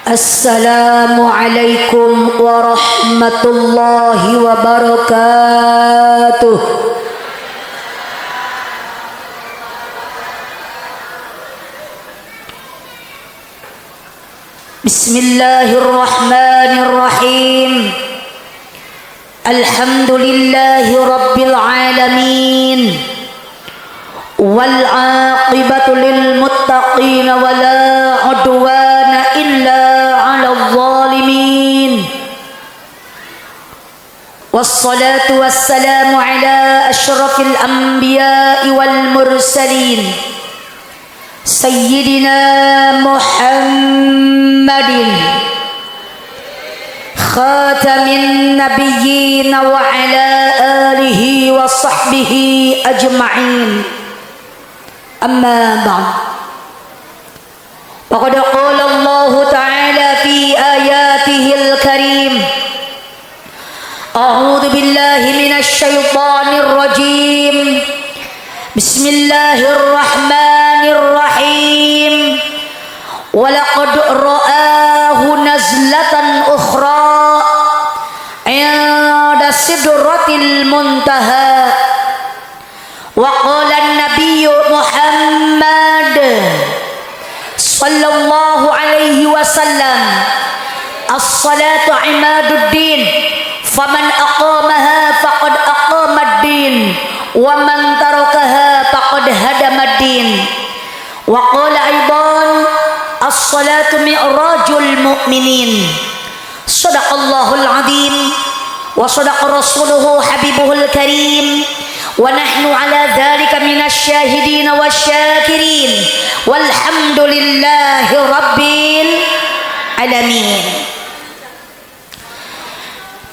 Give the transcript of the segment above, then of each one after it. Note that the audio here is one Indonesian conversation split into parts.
Assalamualaikum warahmatullahi wabarakatuh. Bismillahirrahmanirrahim. Alhamdulillahi rabbil alamin. Wal aqibatu lil muttaqin wa la udwana illa 'alal zalimin. Wassalatu wassalamu ala asyrafil anbiya'i wal mursalin Sayyidina Muhammadin khatamin nabiyyin wa ala alihi wa sahbihi ajma'in. Amma ba'd. Faqad qala Allah Ta'ala fi ayatihil karim. A'udzu billahi minasy syaithanir rajim. Bismillahirrahmanirrahim. Wa laqad ra'ahu nazlatan ukhra 'inda sidratil muntaha. Wa qala an-nabiy Muhammad sallallahu alaihi wasallam, as-salatu imaduddin, faman aqamaha faqad aqamad-din, wa man tarakaha faqad hadamad-din. Wa qala aidan, as-salatu mi'rajul mu'minin. Shadaqallahul azim wa shadaqa rasuluhu habibuhul karim. Wa nahnu ala dzalika minasy syahidin wasyakirin. Walhamdulillahi rabbil alamin.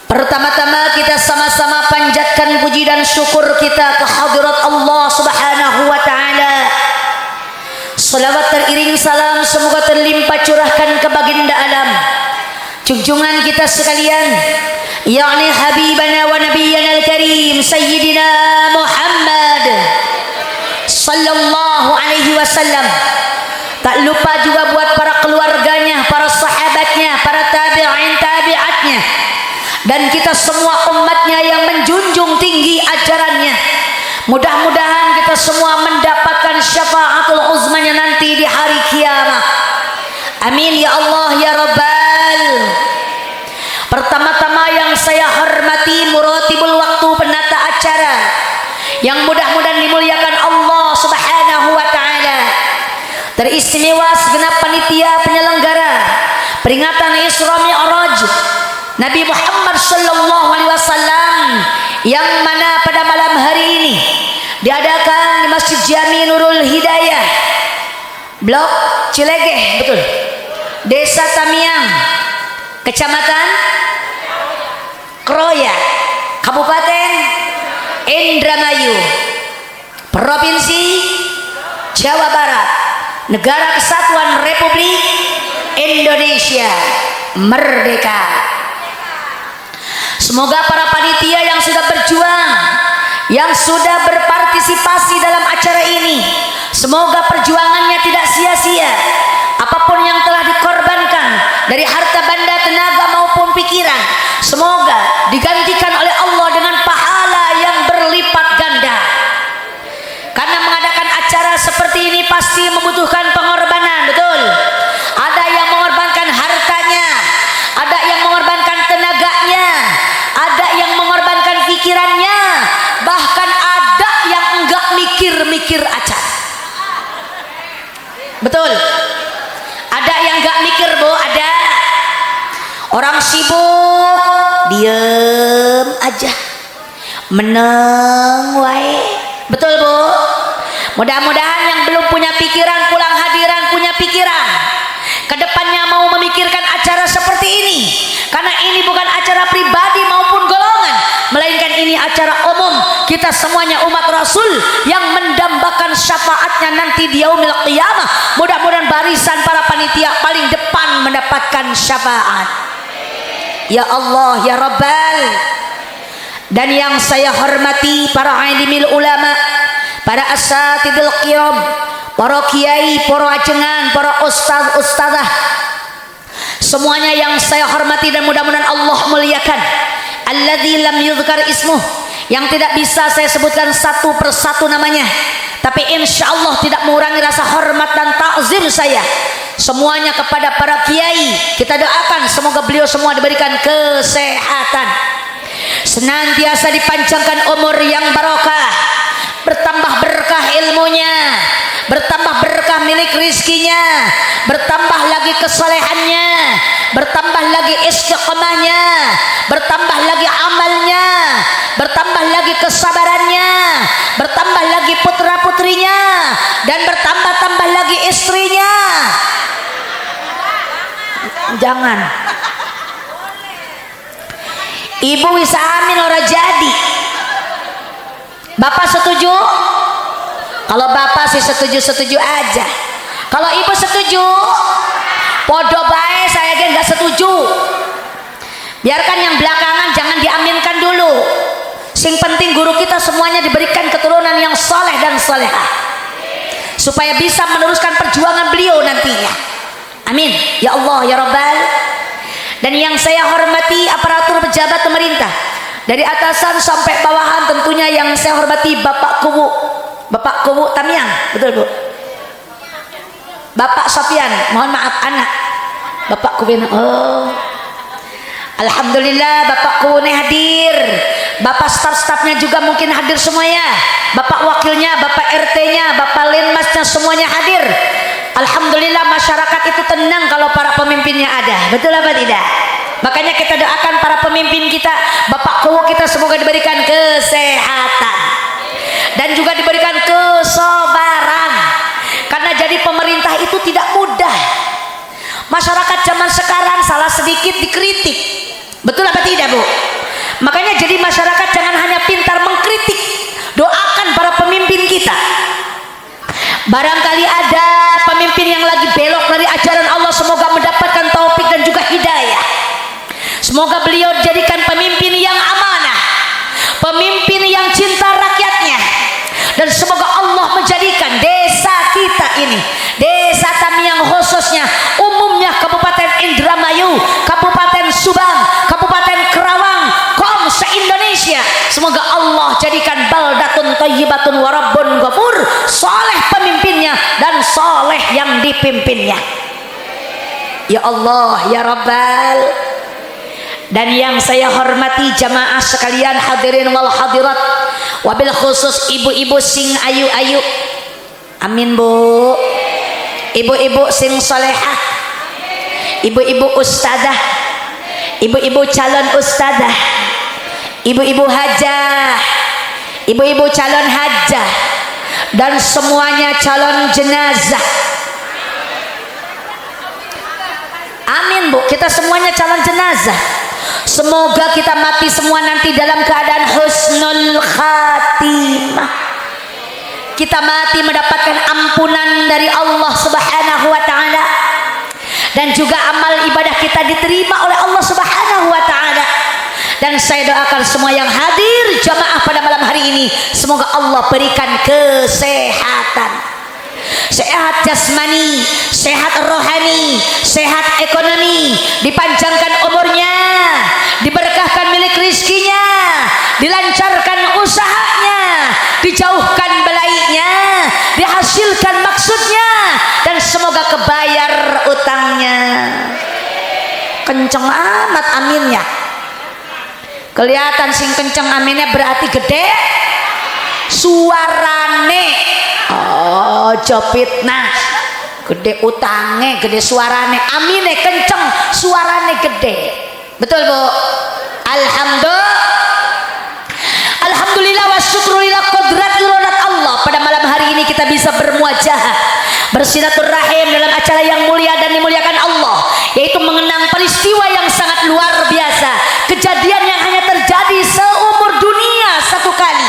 Pertama-tama kita sama-sama panjatkan puji dan syukur kita ke hadirat Allah Subhanahu wa taala. Salawat teriring salam semoga terlimpah curahkan ke baginda alam, junjungan kita sekalian, yakni habibana wa nabiyyana al-karim Sayyidina Muhammad sallallahu alaihi wasallam. Tak lupa juga buat para keluarganya, para sahabatnya, para tabi'in tabi'atnya, dan kita semua umatnya yang menjunjung tinggi ajarannya. Mudah-mudahan kita semua mendapatkan syafaatul uzmanya nanti di hari kiamat. Amin ya Allah ya Rabbal. Pertama-tama yang saya hormati muratibul waktu, penata acara yang mudah-mudahan dimuliakan Allah Subhanahu wa taala. Teristimewa segenap panitia penyelenggara peringatan Isra Mi'raj Nabi Muhammad sallallahu alaihi wasallam, yang mana pada malam hari ini diadakan di Masjid Jami Nurul Hidayah, Blok Cilegeh, betul, Desa Tamiang, Kecamatan Kroya, Kabupaten Indramayu, Provinsi Jawa Barat, Negara Kesatuan Republik Indonesia Merdeka. Semoga para panitia yang sudah berjuang, yang sudah berpartisipasi dalam acara ini, semoga perjuangannya tidak sia-sia. Apapun yang telah dikorbankan dari harta benda, tenaga maupun pikiran, semoga digantikan oleh Allah dengan pahala yang berlipat ganda. Karena mengadakan acara seperti ini pasti membutuhkan pengorbanan, betul. Ada yang mengorbankan hartanya, ada yang mengorbankan tenaganya, ada yang mengorbankan pikirannya, bahkan ada yang enggak mikir-mikir acara. Betul. Ada yang enggak mikir, Bu, ada. Orang sibuk diem aja, meneng wae. Betul, Bu. Mudah-mudahan yang belum punya pikiran pulang hadiran punya pikiran, kedepannya mau memikirkan acara seperti ini, karena ini bukan acara pribadi maupun golongan, melainkan ini acara umum. Kita semuanya umat Rasul yang mendambakan syafaatnya nanti di yaumil qiyamah. Mudah-mudahan barisan para panitia paling depan mendapatkan syafaat. Ya Allah ya Rabbal. Dan yang saya hormati para alimil ulama, para asatidil qiyam, para kiai, para ajengan, para ustaz ustazah, semuanya yang saya hormati dan mudah-mudahan Allah muliakan, alladzi lam yuzkar ismuh, yang tidak bisa saya sebutkan satu persatu namanya, tapi insya Allah tidak mengurangi rasa hormat dan takzim saya semuanya kepada para kiai. Kita doakan semoga beliau semua diberikan kesehatan, senantiasa dipanjangkan umur yang barokah, bertambah berkah ilmunya, bertambah berkah milik rizkinya, bertambah lagi kesolehannya, bertambah lagi istiqomahnya, bertambah lagi amalnya, bertambah lagi kesabarannya, bertambah lagi putra putrinya, dan bertambah-tambah lagi istrinya. Jangan ibu bisa amin ora jadi. Bapak setuju? Kalau bapak sih setuju-setuju aja. Kalau ibu setuju, podo bae saya aja nggak setuju. Biarkan yang belakangan jangan diaminkan dulu. Sing penting guru kita semuanya diberikan keturunan yang soleh dan solehah, supaya bisa meneruskan perjuangan beliau nantinya. Amin ya Allah ya Rabbal. Dan yang saya hormati aparatur pejabat pemerintah dari atasan sampai bawahan, tentunya yang saya hormati Bapak Kubu Tamiang, betul Bu? Bapak Sofian, mohon maaf anak Bapak Kubu. Oh, alhamdulillah Bapak Kubu hadir. Bapak staf-stafnya juga mungkin hadir semuanya. Bapak wakilnya, Bapak RT-nya, Bapak Linmasnya semuanya hadir. Alhamdulillah masyarakat itu tenang kalau para pemimpinnya ada. Betul apa tidak? Makanya kita doakan para pemimpin kita, Bapak Kubu kita semoga diberikan kesehatan dan juga diberikan kesabaran, karena jadi pemerintah itu tidak mudah. Masyarakat zaman sekarang salah sedikit dikritik. Betul apa tidak Bu? Makanya jadi masyarakat jangan hanya pintar mengkritik, doakan para pemimpin kita. Barangkali ada pemimpin yang lagi belok dari ajaran Allah, semoga mendapatkan taufik dan juga hidayah. Semoga beliau dijadikan pemimpin yang amanah, pemimpin yang cinta rakyatnya, dan semoga Allah menjadikan desa kita ini, desa Tamiang khususnya, umumnya Kabupaten Indramayu, Kabupaten Subang, Kabupaten Kerawang, se-Indonesia, semoga Allah jadikan baldatun thayyibatun warabbun ghafur, soleh pemimpinnya dan soleh yang dipimpinnya. Ya Allah ya Rabbal. Dan yang saya hormati jamaah sekalian hadirin wal hadirat, wabil khusus ibu-ibu sing ayu-ayu, amin Bu. Ibu-ibu sing solehah, ibu-ibu ustadzah, ibu-ibu calon ustadzah, ibu-ibu hajah, ibu-ibu calon hajah, dan semuanya calon jenazah. Amin Bu, kita semuanya calon jenazah. Semoga kita mati semua nanti dalam keadaan husnul khatimah. Kita mati mendapatkan ampunan dari Allah Subhanahu wa taala, dan juga amal ibadah kita diterima oleh Allah Subhanahu wa taala. Dan saya doakan semua yang hadir jamaah pada malam hari ini, semoga Allah berikan kesehatan, sehat jasmani, sehat rohani, sehat ekonomi, dipanjangkan umurnya, diberkahkan milik rizkinya, dilancarkan usahanya, dijauhkan belainya, dihasilkan maksudnya, dan semoga kebayar utangnya. Kenceng amat aminnya. Kelihatan sing kenceng aminnya berarti gede suarane. Oh, jopitna gede utangnya, gede suarane, amine kenceng, suarane gede. Betul Bu? Alhamdulillah wa syukrulillah qadrat ironat Allah. Pada malam hari ini kita bisa bermuajahah, bersilaturahim dalam acara yang mulia dan dimuliakan Allah, yaitu mengenang peristiwa yang sangat luar biasa, kejadian yang hanya terjadi seumur dunia satu kali,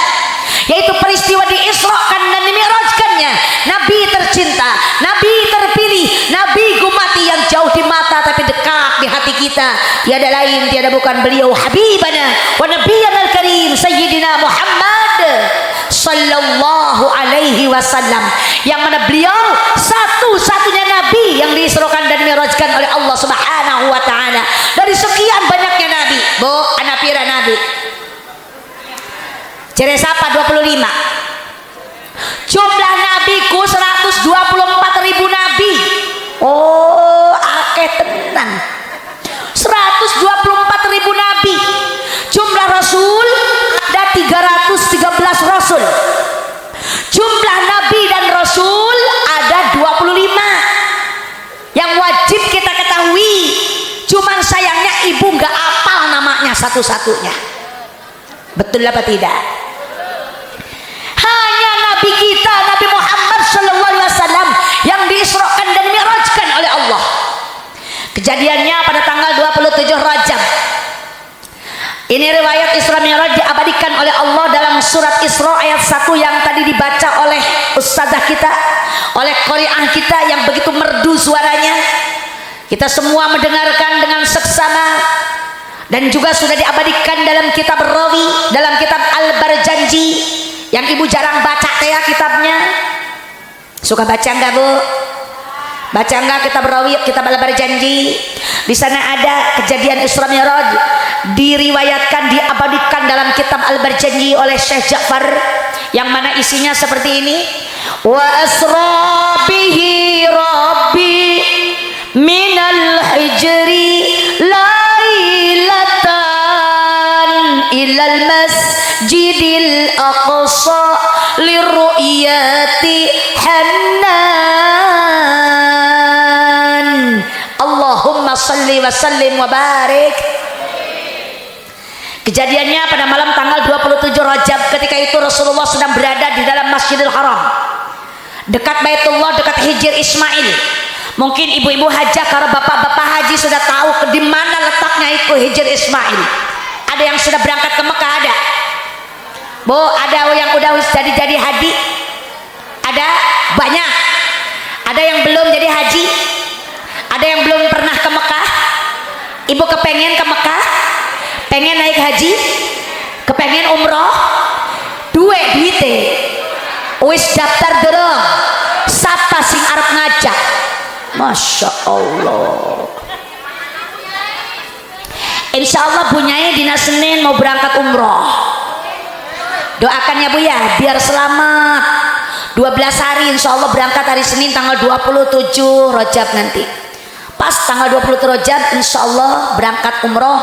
yaitu peristiwa diisrakan dan dimi'rajkannya Nabi tercinta, Nabi terpilih, Nabi gumati yang jauh di mata tapi dekat di hati kita, tiada lain tiada bukan beliau habibana wa nabiyyana al-karim sayyidina Muhammad sallallahu alaihi wasallam, yang mana beliau satu-satunya nabi yang diisrokan dan mirajkan oleh Allah Subhanahu wa taala. Dari sekian banyaknya nabi, Bu, anak pira nabi? Ciri siapa? 25. Jumlah nabiku 124.000 nabi. Oh, akeh tenan. 124.000 nabi. Jumlah rasul ada 313 rasul. Jumlah nabi dan rasul ada 25. Yang wajib kita ketahui, cuman sayangnya ibu nggak apal namanya satu-satunya. Betul apa tidak? Hanya nabi kita, Nabi Muhammad SAW, yang diisrokan dan mirajkan oleh Allah. Kejadiannya pada tanggal 27 Rajab. Ini riwayat Isra Mi'raj diabadikan oleh Allah dalam surat Isra ayat 1 yang tadi dibaca oleh ustazah kita, oleh qari'ah kita yang begitu merdu suaranya. Kita semua mendengarkan dengan seksama, dan juga sudah diabadikan dalam kitab Rawi, dalam kitab Al-Barjanji yang ibu jarang baca ya kitabnya. Suka baca enggak, Bu? Baca enggak kitab Rawi, kitab Al-Barjanji? Di sana ada kejadian Isra Mi'raj, diriwayatkan, diabadikan dalam kitab Al-Barjanji oleh Syekh Ja'far, yang mana isinya seperti ini: wa asra bihi rabbi minal hijri lailatan ilal masjidil aqsa lirru'yati hannan. Allahumma salli wa sallim wa barik. Kejadiannya pada malam tanggal 27 Rajab, ketika itu Rasulullah sedang berada di dalam Masjidil Haram, dekat Baitullah, dekat Hijr Ismail. Mungkin ibu-ibu hajah, karena bapak-bapak haji sudah tahu di mana letaknya itu Hijr Ismail. Ada yang sudah berangkat ke Mekah? Ada, Bu? Ada yang udah jadi haji? Ada banyak. Ada yang belum jadi haji? Ada yang belum pernah ke Mekah? Ibu kepengen ke Mekah? Pengen naik haji? Kepengen umroh? Duitnya wis daftar dorong. Sapa sing arep ngajak? Masya Allah. Insya Allah bunyanya dina Senin mau berangkat umroh. Doakan ya Bu ya, biar selamat. 12 hari insya Allah berangkat hari Senin tanggal 27 Rajab nanti. Pas tanggal 20 Rajab insya Allah berangkat umroh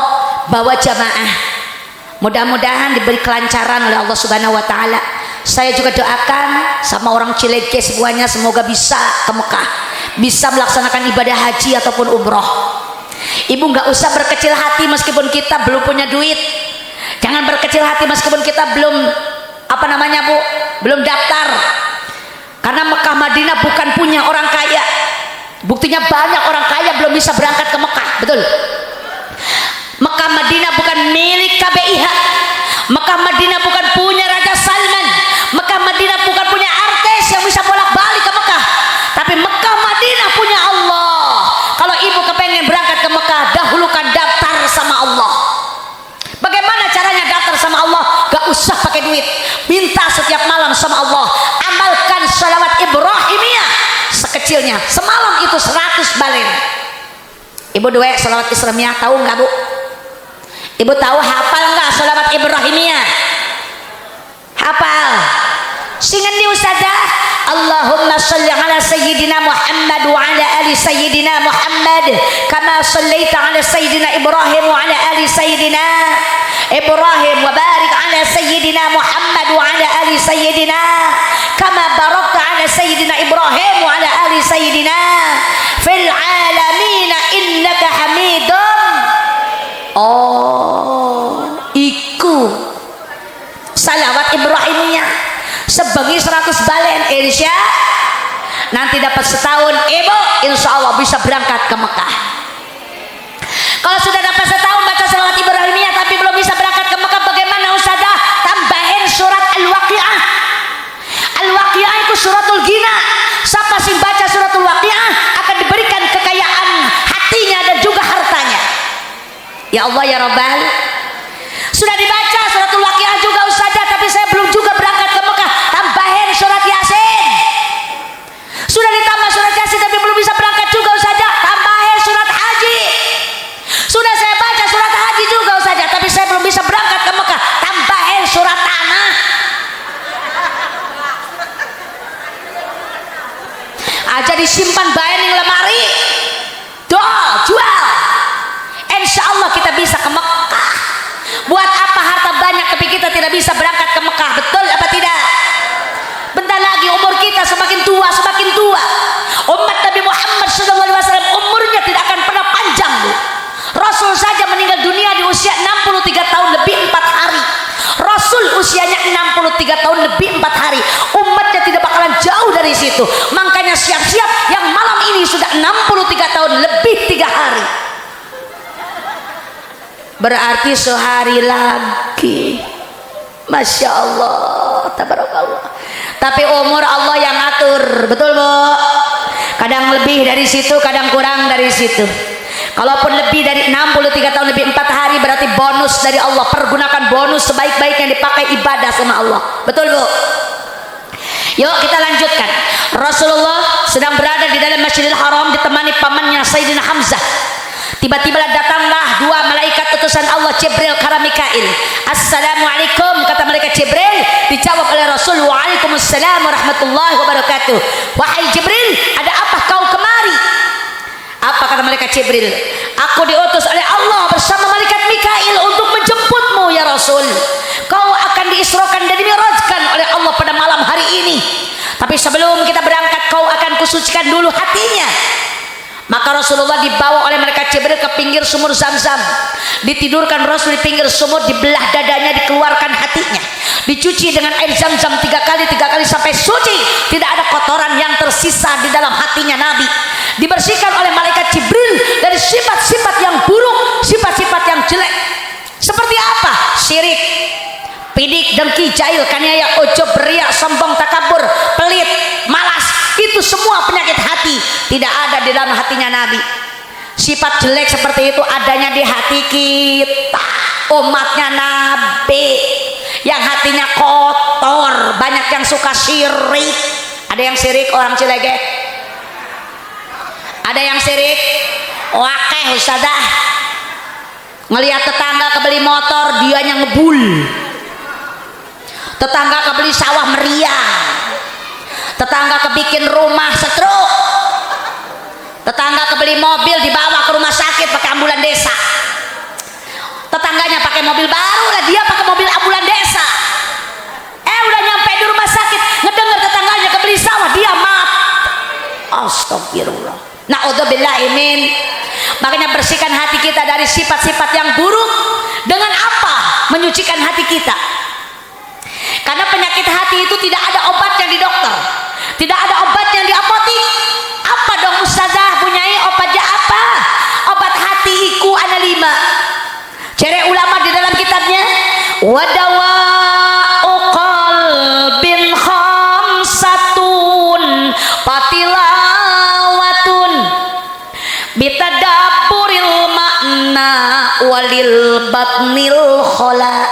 bawa jamaah. Mudah-mudahan diberi kelancaran oleh Allah Subhanahu wa taala. Saya juga doakan sama orang Cileke semuanya, semoga bisa ke Mekah, bisa melaksanakan ibadah haji ataupun umroh. Ibu nggak usah berkecil hati meskipun kita belum punya duit. Jangan berkecil hati meskipun kita belum Bu, belum daftar. Karena Mekah Madinah bukan punya orang kaya. Buktinya banyak orang kaya belum bisa berangkat ke Mekah, betul? Mekah Madinah bukan milik KBIH. Mekah Madinah bukan punya Raja Salman. Mekah Madinah bukan punya artis yang bisa bolak-balik ke Mekah. Tapi Mekah Madinah punya Allah. Kalau ibu kepengen berangkat ke Mekah, dahulukan daftar sama Allah. Bagaimana caranya daftar sama Allah? Gak usah pakai duit, minta setiap malam sama Allah. Amalkan sholawat Ibrahimiyah sekecilnya, semalam itu 100 balen. Ibu duwe sholawat Ibrahimiyah tahu nggak, Bu? Ibu tahu hafal nggak sholawat Ibrahimiyah? Hafal? Singen di ustazah. Allahumma salli ala sayyidina Muhammad wa ala ali sayyidina Muhammad kama sallaita ala sayyidina Ibrahim wa ala ali sayyidina Ibrahim wa barik ala sayyidina Muhammad wa ala ali sayyidina kama barakta ala sayyidina Ibrahim wa ala ali sayyidina fil alamin innaka hamidun. Oh, iku salawat Ibrahimiyah sebagai 100 balen, insya nanti dapat setahun. Ibu insya Allah bisa berangkat ke Mekah. Kalau sudah dapat setahun baca salawat Ibrahimiyah tapi belum bisa berangkat ke Mekah, bagaimana ustazah? Tambahin surat Al-Waqi'ah. Al-Waqi'ah itu suratul Ghina. Siapa sih baca suratul Waqi'ah akan diberikan kekayaan hatinya dan juga hartanya. Ya Allah ya Rabbal. Sudah dibaca suratul Waqi'ah juga ustazah, tapi saya belum juga berangkat ke Mekah. tidak bisa berangkat ke Mekah. Betul apa tidak? Bentar lagi umur kita semakin tua, semakin tua. Umat Nabi Muhammad SAW umurnya tidak akan pernah panjang, Bu. Rasul saja meninggal dunia di usia 63 tahun lebih 4 hari. Rasul usianya 63 tahun lebih 4 hari. Umatnya tidak bakalan jauh dari situ. Makanya siap-siap yang malam ini sudah 63 tahun lebih 3 hari. Berarti sehari lagi. Masya Allah, tabarakallah. Tapi umur Allah yang atur, betul Bu? Kadang lebih dari situ, kadang kurang dari situ. Kalaupun lebih dari 63 tahun lebih 4 hari berarti bonus dari Allah. Pergunakan bonus sebaik-baiknya, dipakai ibadah sama Allah. Betul Bu? Yuk kita lanjutkan. Rasulullah sedang berada di dalam Masjidil Haram ditemani pamannya Sayyidina Hamzah. Tiba-tiba datanglah 2 malaikat utusan Allah, Jibril kara Mikail. Assalamualaikum, kata malaikat Jibril. Dijawab oleh Rasul, waalaikumsalam warahmatullahi wabarakatuh. Wahai Jibril, ada apa kau kemari? Apa kata malaikat Jibril? Aku diutus oleh Allah bersama malaikat Mikail untuk menjemputmu ya Rasul. Kau akan diisrokan dan dimirajkan oleh Allah pada malam hari ini. Tapi sebelum kita berangkat, kau akan kusucikan dulu hatinya. Maka Rasulullah dibawa oleh malaikat Jibril ke pinggir sumur Zam-Zam. Ditidurkan Rasul di pinggir sumur, dibelah dadanya, dikeluarkan hatinya, dicuci dengan air Zam-Zam 3 kali sampai suci. Tidak ada kotoran yang tersisa di dalam hatinya Nabi. Dibersihkan oleh malaikat Jibril dari sifat-sifat yang buruk, sifat-sifat yang jelek. Seperti apa? Syirik, pidik, dengki, jahil, kaniaya, ujub, riya, sombong, takabur, pelit, malas. Itu semua penyakit hati tidak ada di dalam hatinya Nabi. Sifat jelek seperti itu adanya di hati kita, umatnya Nabi, yang hatinya kotor. Banyak yang suka syirik. Ada yang syirik orang Cilegek, ada yang syirik wakeh ustazah. Ngelihat tetangga kebeli motor, dianya ngebul. Tetangga kebeli sawah meriah, tetangga kebikin rumah setruk, tetangga kebeli mobil dibawa ke rumah sakit pakai ambulan desa. Tetangganya pakai mobil baru lah, dia pakai mobil ambulan desa. Udah nyampe di rumah sakit, ngedenger tetangganya kebeli sawah, dia mati. Astagfirullah, naudzubillahi min. Makanya bersihkan hati kita dari sifat-sifat yang buruk. Dengan apa? Menyucikan hati kita. Karena penyakit hati itu tidak ada obatnya di dokter, tidak ada obatnya di apotik. Apa dong ustazah, punyai obatnya apa? Obat hati iku ana 5. Cere ulama di dalam kitabnya, wadawa'u qalbin khamsatun patilawatun bitadabburil makna walil batnil khola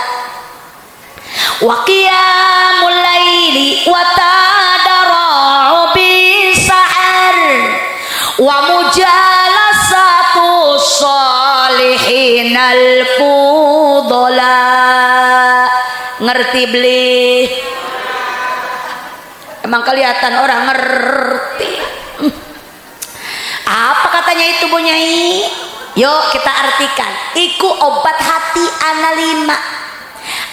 wa qiyamul laili wa tadara'u bisahar wa mujalasatu sholihinal fudala. Ngerti beli? Emang kelihatan orang ngerti. Apa katanya itu Bu Nyai? Yuk kita artikan. Iku obat hati ana 5.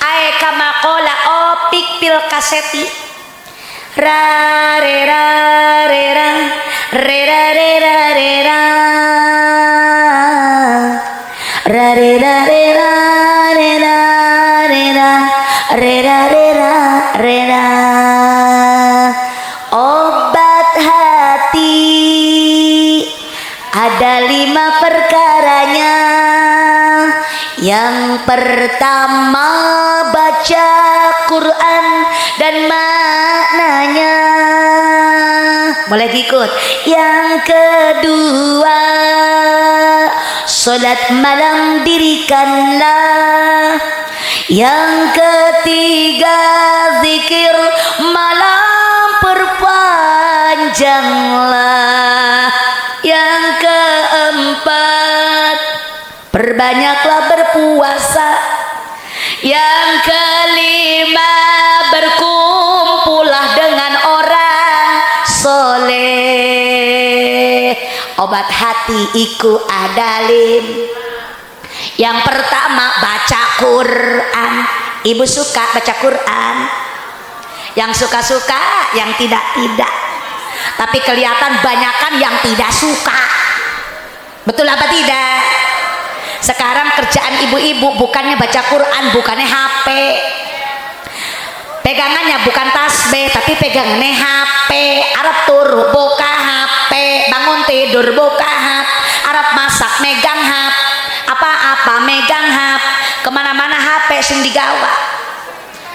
Ae kama qala opik pil kaseti. Ra re ra re ra re ra re ra re ra ra re ra re ra re ra re ra re ra re ra re ra. Obat hati ada 5 perkaranya. Yang pertama baca Quran dan maknanya. Mulai ikut. Yang kedua salat malam dirikanlah. Yang ketiga zikir malam perpanjanglah. Yang keempat perbanyaklah berpuasa. Yang kelima berkumpullah dengan orang soleh. Obat hati iku adalim. Yang pertama baca Quran. Ibu suka baca Quran, yang suka-suka, yang tidak-tidak. Tapi kelihatan banyakan yang tidak suka. Betul apa tidak? Sekarang kerjaan ibu-ibu bukannya baca Quran, bukannya HP. Pegangannya bukan tasbih, tapi pegangannya HP. Arab turu buka HP, bangun tidur buka HP, Arab masak megang HP, apa-apa megang HP, kemana-mana HP sing digawa.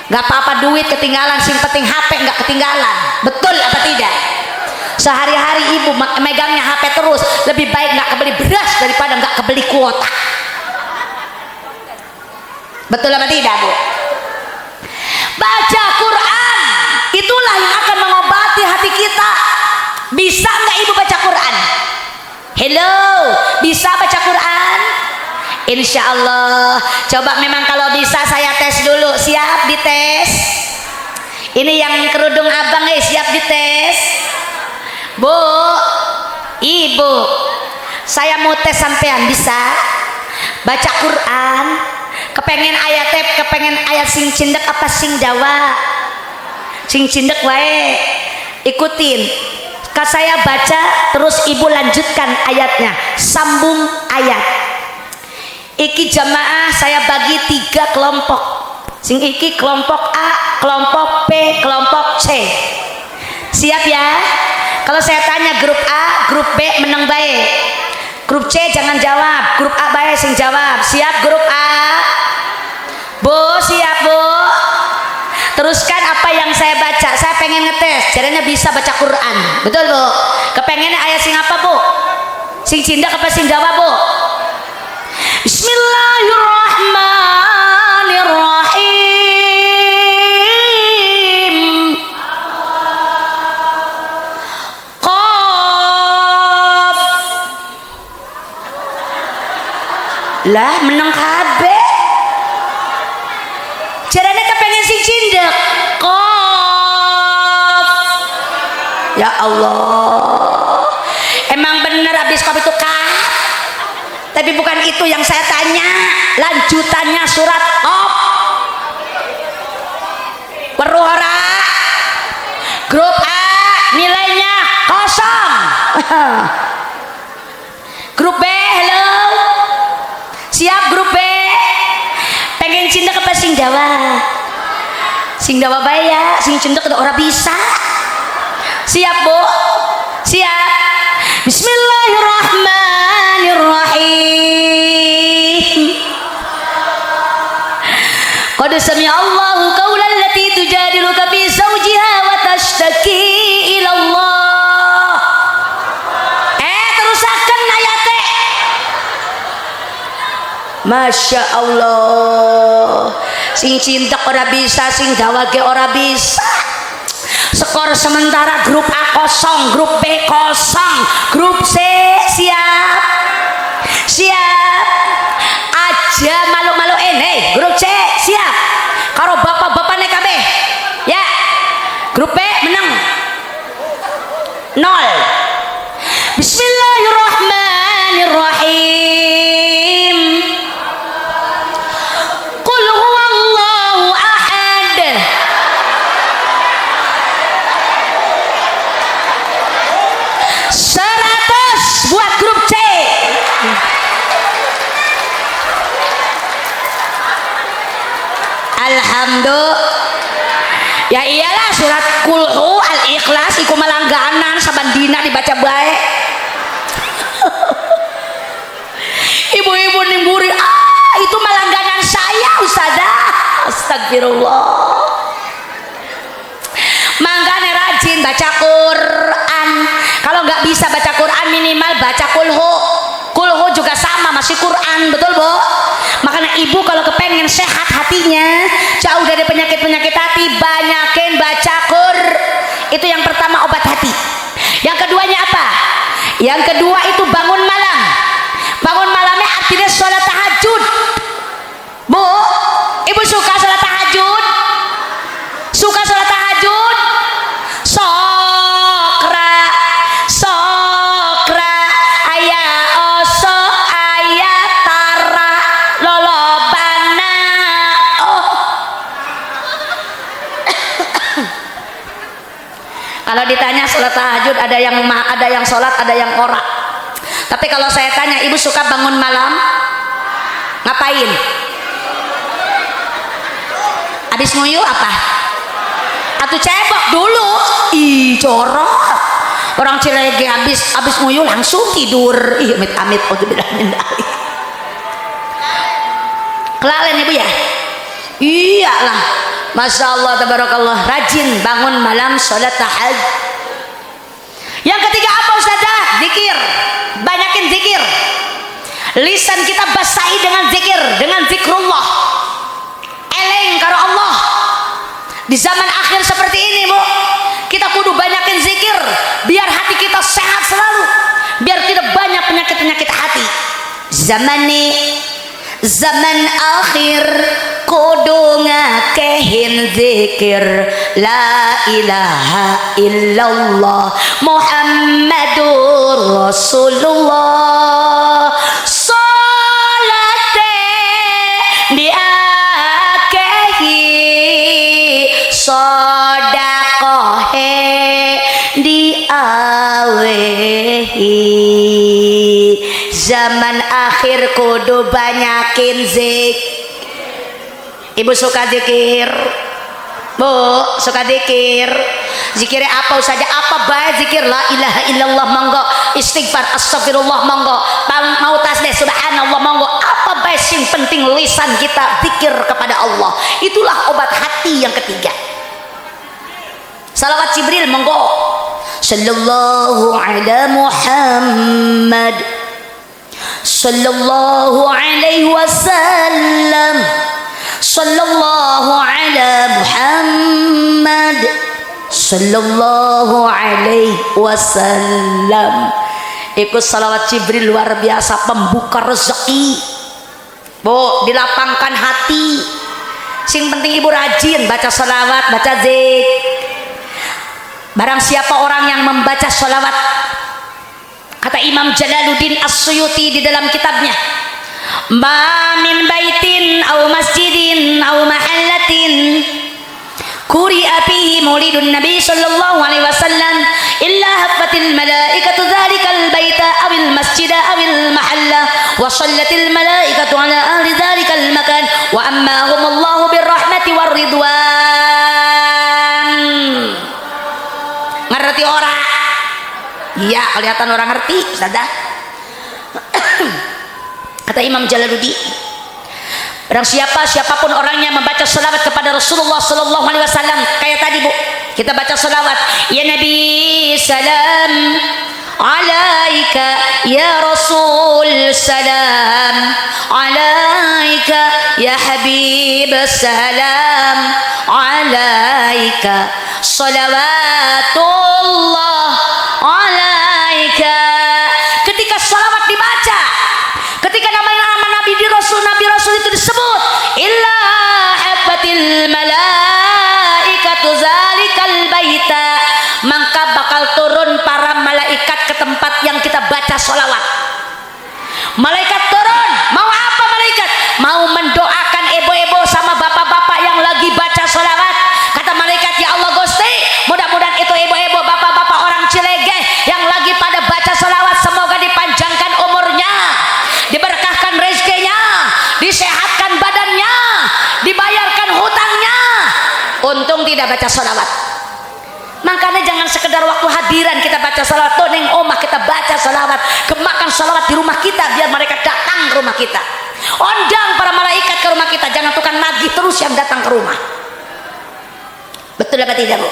Gak apa-apa duit ketinggalan, sing penting HP gak ketinggalan. Betul apa tidak? Sehari-hari ibu megangnya HP terus, lebih baik gak kebeli beras daripada gak kebeli kuota. Betul apa tidak, Bu? Baca Quran, itulah yang akan mengobati hati kita. Bisa nggak ibu baca Quran? Hello, bisa baca Quran? Insya Allah. Coba memang kalau bisa saya tes dulu. Siap dites? Ini yang kerudung abang siap dites? Bu, ibu, saya mau tes sampean, bisa baca Quran? Kepengen ayat sing cindek apa sing Jawa? Sing cindek wae. Ikutin. Saya baca terus ibu lanjutkan ayatnya, sambung ayat. Iki jamaah saya bagi 3 kelompok. Sing iki kelompok A, kelompok B, kelompok C. Siap ya? Kalau saya tanya grup A, grup B menang baik. Grup C jangan jawab, grup A baik sing jawab. Siap grup A? Bu, siap Bu? Teruskan apa yang saya baca. Saya pengen ngetes, jadinya bisa baca Quran. Betul Bu? Kepengennya ayat sing apa Bu? Sing cindak apa sing Jawa Bu? Bismillahirrahmanirrahim. Qaf. Lah menang kabeh. Caranya kepengen sing cindak. Qaf. Ya Allah. Emang bener habis qaf itu kah? Tapi bukan itu yang saya tanya. Lanjutannya surat Qaf. Weruh ora? Grup A nilainya 0. Grup B, halo. Siap grup B? Pengen cinta apa sing Jawa? Sing Jawa bae ya, sing cinta kada ora bisa. Siap Bu? Siap. Bismillahirrahmanirrahim. Qad sami'a Allahu qawlan lati tujadiluka fi zawjiha wa tashtaki ila Allah. Terusakan ayatnya. Masya Allah. Sing cinta ora bisa, sing Jawa ge ora bisa. Skor sementara grup A 0, grup B 0, grup C siap. Siap. Aja malu-malu grup C siap. Karo bapak-bapaknya kabeh. Ya. Grup B menang 0. Bismillahirrahmanirrahim. Qul huwallahu ahad. Buat grup C. Alhamdulillah. Ya iyalah surat Kulhu Al-Ikhlas iku malangganan saban dina dibaca bae. Ibu-ibu nimburi, itu malangganan saya Ustazah. Astagfirullah. Mangkane rajin baca Quran. Kalau nggak bisa baca Quran minimal baca Kulhu. Kulhu juga sama masih Quran, betul Bu? Makanya ibu kalau kepengen sehat hatinya, jauh dari penyakit-penyakit hati, banyakin baca Quran. Itu yang pertama obat hati. Yang keduanya apa? Yang kedua itu bangun malam. Bangun malamnya artinya sholat tahajud. Bu, ibu suka sholat tahajud? Suka sholat tahajud? Sokra aya oso aya tara lolobana. Oh sholat tahajud, ada yang sholat, ada yang ora. Tapi kalau saya tanya, ibu suka bangun malam? Ngapain? Habis nguyuh apa? Atau cebok dulu? Ih, jorok. Orang Cilege habis nguyuh langsung tidur. Ih, amit-amit kelalen ibu ya? Iyalah. Masya Allah, tabarakallah, rajin bangun malam sholat tahajud. Yang ketiga apa Ustazah? Zikir. Banyakin zikir. Lisan kita basahi dengan zikir, dengan zikrullah. Eleng karo Allah. Di zaman akhir seperti ini Bu, kita kudu banyakin zikir biar hati kita sehat selalu, biar tidak banyak penyakit-penyakit hati. Zaman akhir kudu ngakehin zikir la ilaha illallah Muhammadur Rasulullah. Salate diakehi, sodakohe diawehi. Zaman akhir kudu banyakin zikir. Ibu suka zikir? Bu, suka zikir? Zikirnya apa saja? Apa baik zikir? La ilaha illallah monggo, istighfar astagfirullah monggo, mau tasbih subhanallah monggo. Apa baik yang penting lisan kita zikir kepada Allah. Itulah obat hati yang ketiga. Salawat Jibril monggo. Sallallahu ala Muhammad, sallallahu alaihi wasallam, sallallahu ala Muhammad, sallallahu alaihi wasallam. Ikut salawat Jibril luar biasa, pembuka rezeki. Bu, dilapangkan hati. Sing penting ibu rajin baca salawat, baca zikir. Barang siapa orang yang membaca salawat, kata Imam Jalaluddin As-Suyuti di dalam kitabnya, ma min baitin au masjidin au mahallatin quri'a fihi maulidun nabi sallallahu alaihi wasallam illa haffatil malaikatu dzalikal baita awil masjida awil mahalla wa sallatil malaikatu ala ahli dzalikal makan wa ammahum Allahu birrahmati warridwan. Ngerti orang? Iya, kelihatan orang ngerti, Ustazah. Kata Imam Jalaluddin, barang siapapun orangnya membaca selawat kepada Rasulullah sallallahu alaihi wasallam, kayak tadi Bu, kita baca selawat, ya Nabi salam alaika, ya Rasul salam alaika, ya Habib salam alaika, salawatullah alaika. Ketika salawat dibaca, ketika nama Nabi Rasul itu disebut, illa habatil malaikatu zalikal baita, maka bakal turun para malaikat ke tempat yang kita baca salawat. Malaikat turun, mau apa malaikat? Mau mendoakan ibu-ibu sama bapak-bapak yang lagi baca salawat. Kata malaikat, ya Allah Gusti, mudah-mudahan itu ibu-ibu, bapak-bapak orang Cilegeh yang lagi pada baca salawat, semoga dipanjangkan umurnya, diberkahkan rezekinya, disehatkan badannya, dibayarkan hutangnya. Untung tidak baca salawat. Makanya jangan sekedar waktu hadiran kita baca salawat, toneng omah kita baca salawat, gemakan salawat di rumah kita biar mereka datang ke rumah kita. Undang para malaikat ke rumah kita, jangan tukang nagih terus yang datang ke rumah. Betul apa tidak Bu?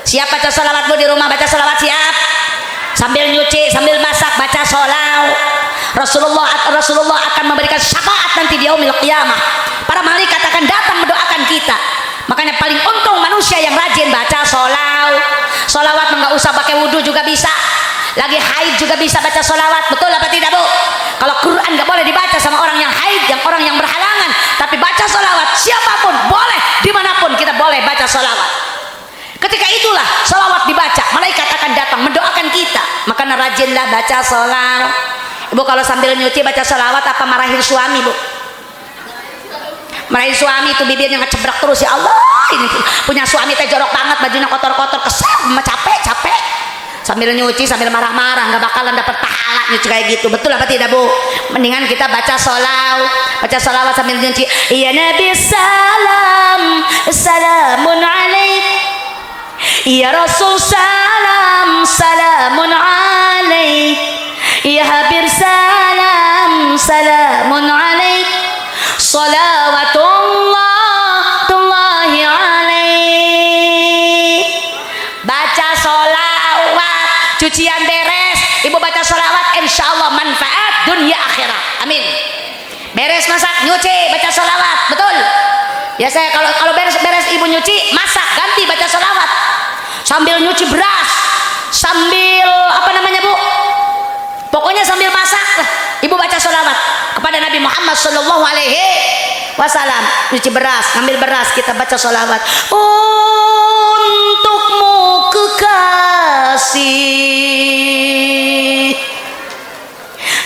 Siap baca salawat Bu di rumah? Baca salawat siap? Sambil nyuci, sambil masak, baca salawat. Rasulullah akan memberikan syafaat nanti di yaumil qiyamah. Para malaikat akan datang mendoakan kita. Makanya paling untung manusia yang rajin baca salawat. Salawat enggak usah pakai wudhu juga bisa. Lagi haid juga bisa baca salawat. Betul apa tidak Bu? Kalau Quran nggak boleh dibaca sama orang yang haid, orang yang berhalangan, tapi baca salawat siapapun boleh, dimanapun kita boleh baca salawat. Ketika itulah salawat dibaca, malaikat akan datang mendoakan kita. Makanya rajinlah baca salawat. Ibu kalau sambil nyuci baca salawat apa marahin suami Bu? Marahin suami itu bibirnya ngecebrak terus, ya Allah ini punya suami teh jorok banget, bajunya kotor-kotor, kesel, capek. sambil nyuci sambil marah-marah, nggak bakalan dapat pahala nyuci kayak gitu. Betul apa tidak Bu? Mendingan kita baca sholawat sambil nyuci. Ya Nabi salam, salamun alaik. Ya Rasul salam, salamun alaik. Ya Habib salam, salamun alaik. Salawatullahi alaik. Baca sholawat, cucian beres, ibu baca sholawat, insya Allah manfaat dunia akhirat. Amin. Beres masak, nyuci, baca sholawat, betul. Ya saya kalau beres ibu nyuci, masak, ganti baca sholawat. Sambil nyuci beras, sambil apa namanya Bu? Pokoknya sambil masak, ibu baca sholawat kepada Nabi Muhammad Sallallahu Alaihi Wasallam. Nyuci beras, ngambil beras, kita baca sholawat. Untukmu kekasih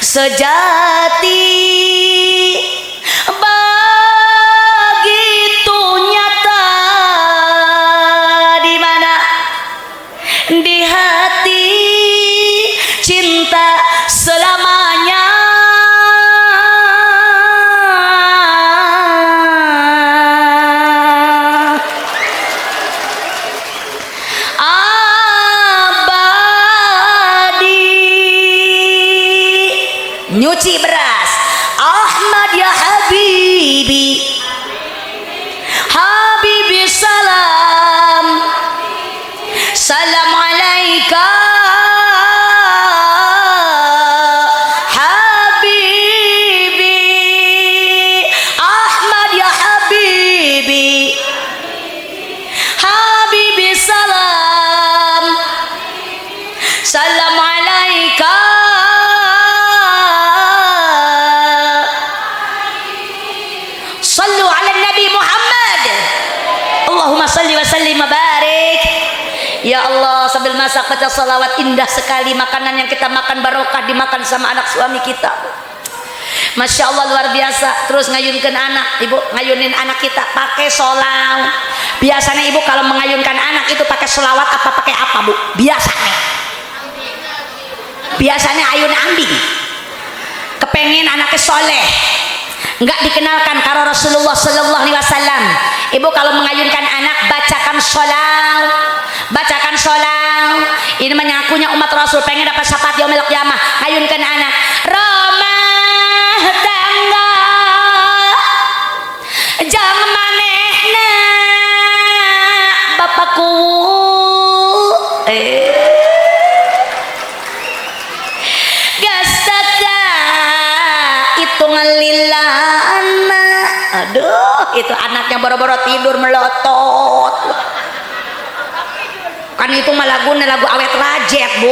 sejati, begitu nyata di mana di hati cinta selamanya. Nyuci beras. Ahmad ya Habibi, Habibi salam, salam alaika Habibi. Ahmad ya Habibi, Habibi salam, salam alaika. Sallu ala Nabi Muhammad. Allahumma salli wa sallim wa barik. Ya Allah, sambil masak baca salawat, indah sekali makanan yang kita makan, barokah dimakan sama anak suami kita. Masya Allah, luar biasa. Terus ngayunkan anak, ibu ngayunin anak kita pakai sholawat. Biasanya ibu kalau mengayunkan anak itu pakai sholawat apa pakai apa Bu? Biasanya ayun ambing. Kepengen anaknya soleh, enggak dikenalkan karo Rasulullah Sallallahu Alaihi Wasallam. Ibu kalau mengayunkan anak bacakan sholawat. Ini menyakunya umat Rasul, pengen dapat syafaat yaumil qiyamah. Ayunkan anak. Ramah tangga jangan manehna bapakku. Gastaka itu ngelila anak. Aduh, itu anaknya boro-boro tidur melotot. Kan itu mah lagu awet rajet Bu.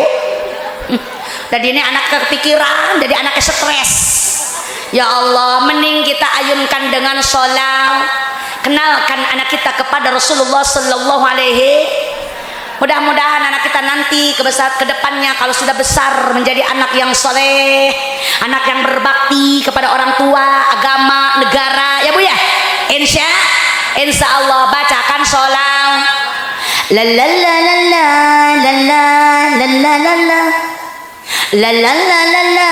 Tadi ini anak kepikiran, jadi anaknya stres. Ya Allah, mending kita ayunkan dengan sholawat. Kenalkan anak kita kepada Rasulullah Sallallahu Alaihi. Mudah-mudahan anak kita nanti ke depannya kalau sudah besar menjadi anak yang soleh, anak yang berbakti kepada orang tua, agama, negara, ya Bu ya. Insya Allah bacakan sholawat. La la la la la la la la la la la. La la la la la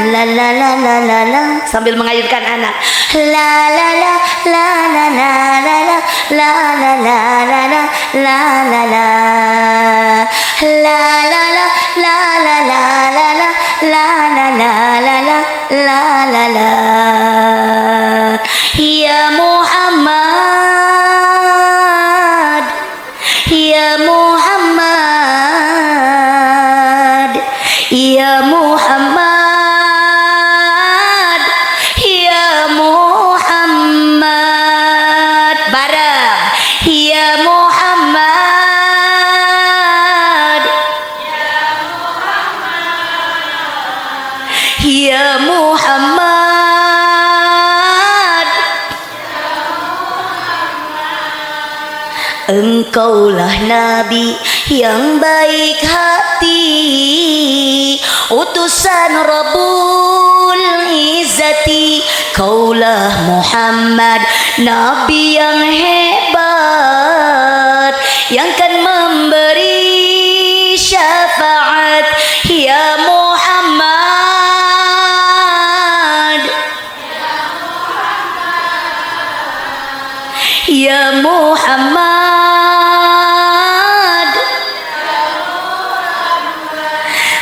la la la la la la, sambil mengayunkan anak. La la la la la la la la la la la la la la la la. La la la la la la la la la la la la la la la. Ya Muhammad, ya Muhammad, ya Muhammad, ya Muhammad. Bareng. Ya Muhammad, ya Muhammad, Engkaulah Nabi yang baik hati, utusan Rabbul Izzati. Kaulah Muhammad, Nabi yang hebat, yang kan memberi syafaat Ya Muhammad,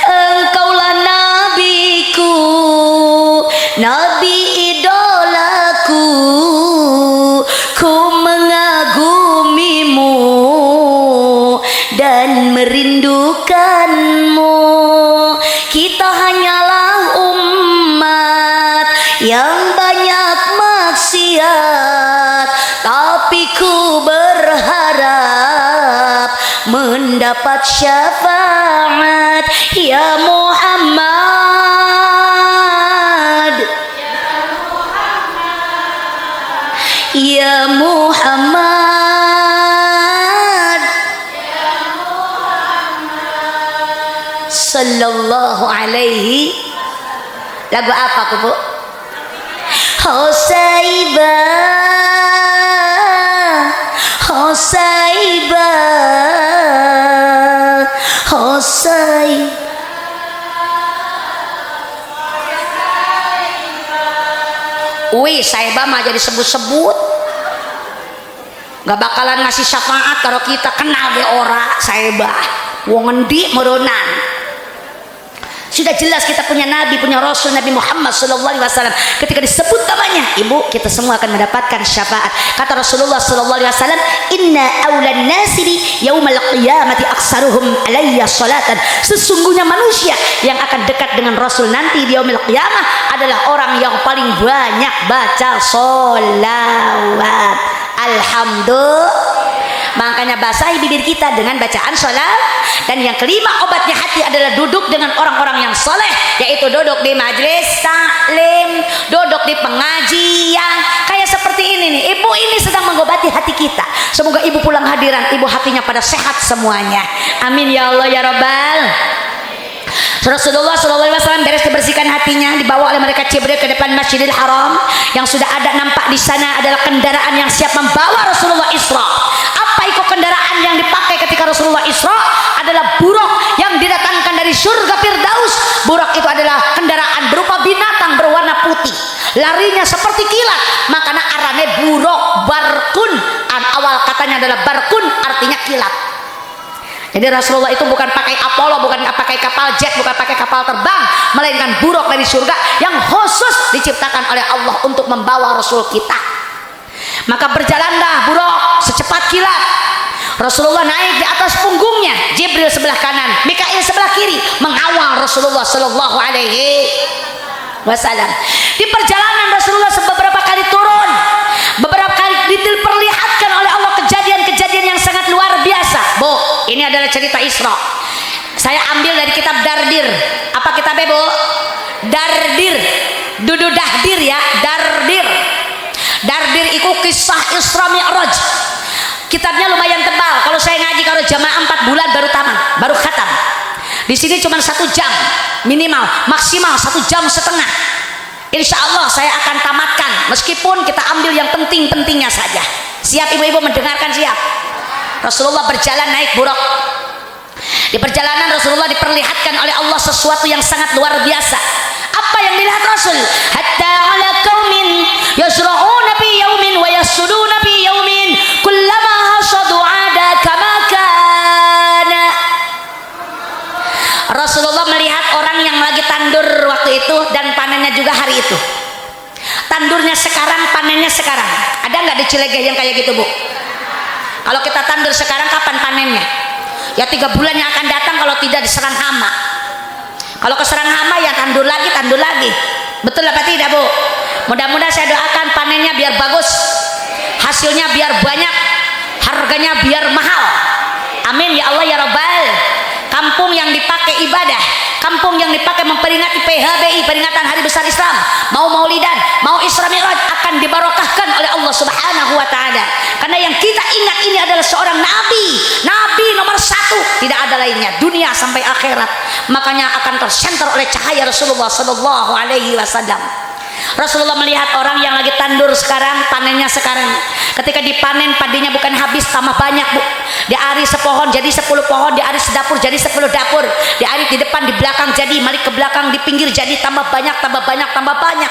engkaulah nabiku, nabi idolaku, ku mengagumimu dan merindukanmu. Kita hanyalah umat yang banyak maksiat, tapi ku berharap mendapat syafaat. Ya Muhammad, ya Muhammad, sallallahu alaihi. Lagu apa ku Bu? Hosaibah, Hosaibah, Hosaibah. Wih, Saibah mah jadi sebut-sebut, gak bakalan ngasih syafaat kalau kita kenal ge ora Saibah. Wong endi meronan. Sudah jelas kita punya nabi, punya rasul Nabi Muhammad sallallahu alaihi wasallam. Ketika disebut namanya, ibu, kita semua akan mendapatkan syafaat. Kata Rasulullah sallallahu alaihi wasallam, "Inna aulan nasiri yaumal qiyamati aksaruhum alayya salatan." Sesungguhnya manusia yang akan dekat dengan Rasul nanti di yaumil qiyamah adalah orang yang paling banyak baca sholawat. Alhamdulillah. Makanya basahi bibir kita dengan bacaan sholat. Dan yang kelima, obatnya hati adalah duduk dengan orang-orang yang soleh, yaitu duduk di majelis taklim, duduk di pengajian. Kayak seperti ini nih, ibu ini sedang mengobati hati kita. Semoga ibu pulang hadiran, ibu hatinya pada sehat semuanya. Amin ya Allah ya Rabbal. Rasulullah SAW beres dibersihkan hatinya, dibawa oleh malaikat Jibril ke depan Masjidil Haram. Yang sudah ada nampak di sana adalah kendaraan yang siap membawa Rasulullah Isra. Apa itu kendaraan yang dipakai ketika Rasulullah Isra? Adalah buruk yang didatangkan dari surga Firdaus. Buruk itu adalah kendaraan berupa binatang berwarna putih, larinya seperti kilat. Makanya arane buruk barkun. Awal katanya adalah barkun, artinya kilat. Jadi Rasulullah itu bukan pakai Apollo, bukan pakai kapal jet, bukan pakai kapal terbang, melainkan buruk dari surga yang khusus diciptakan oleh Allah untuk membawa Rasul kita. Maka berjalanlah buruk secepat kilat. Rasulullah naik di atas punggungnya, Jibril sebelah kanan, Mikail sebelah kiri, mengawal Rasulullah sallallahu alaihi wasallam. Di perjalanan Rasulullah beberapa kali turun, beberapa kali diperlihatkan oleh Allah kejadian-kejadian yang sangat luar biasa. Bu, ini adalah cerita Isra. Saya ambil dari kitab Dardir. Apa kitabnya, Bu? Dardir. Dudu Dahdir ya, Dardir. Dardir itu kisah Isra Mi'raj. Kitabnya lumayan tebal. Kalau saya ngaji kalau jamaah 4 bulan baru tamat, baru khatam. Di sini cuma 1 jam minimal, maksimal 1 jam setengah. Insya Allah saya akan tamatkan, meskipun kita ambil yang penting-pentingnya saja. Siap ibu-ibu mendengarkan? Siap. Rasulullah berjalan naik buruk. Di perjalanan Rasulullah diperlihatkan oleh Allah sesuatu yang sangat luar biasa. Apa yang dilihat Rasul? Hatta ala qaumin yasra'una fi yaumin wa yasuduna fi yaumin kullama hasadu ada kama kana. Rasulullah melihat orang yang lagi tandur waktu itu dan panennya juga hari itu. Tandurnya sekarang, panennya sekarang. Ada nggak di Cilegah yang kayak gitu, Bu? Kalau kita tandur sekarang, kapan panennya? Ya 3 bulan yang akan datang kalau tidak diserang hama. Kalau keserang hama ya tandur lagi, tandur lagi. Betul apa tidak, Bu? Mudah-mudahan saya doakan panennya biar bagus, hasilnya biar banyak, harganya biar mahal. Amin ya Allah ya Rabbal. Kampung yang dipakai ibadah, kampung yang dipakai memperingati PHBI, peringatan Hari Besar Islam, mau Maulidan, mau Isra Mi'raj, akan dibarokahkan oleh Allah Subhanahu wa taala. Karena yang kita ingat ini adalah seorang nabi, nabi nomor 1, tidak ada lainnya, dunia sampai akhirat. Makanya akan tersenter oleh cahaya Rasulullah sallallahu alaihi wasallam. Rasulullah melihat orang yang lagi tandur sekarang, panennya sekarang. Ketika dipanen padinya bukan habis, tambah banyak bu. Diari sepohon jadi 10 pohon, diari sedapur jadi 10 dapur, diari di depan, di belakang jadi, malik ke belakang, di pinggir jadi, tambah banyak, tambah banyak, tambah banyak.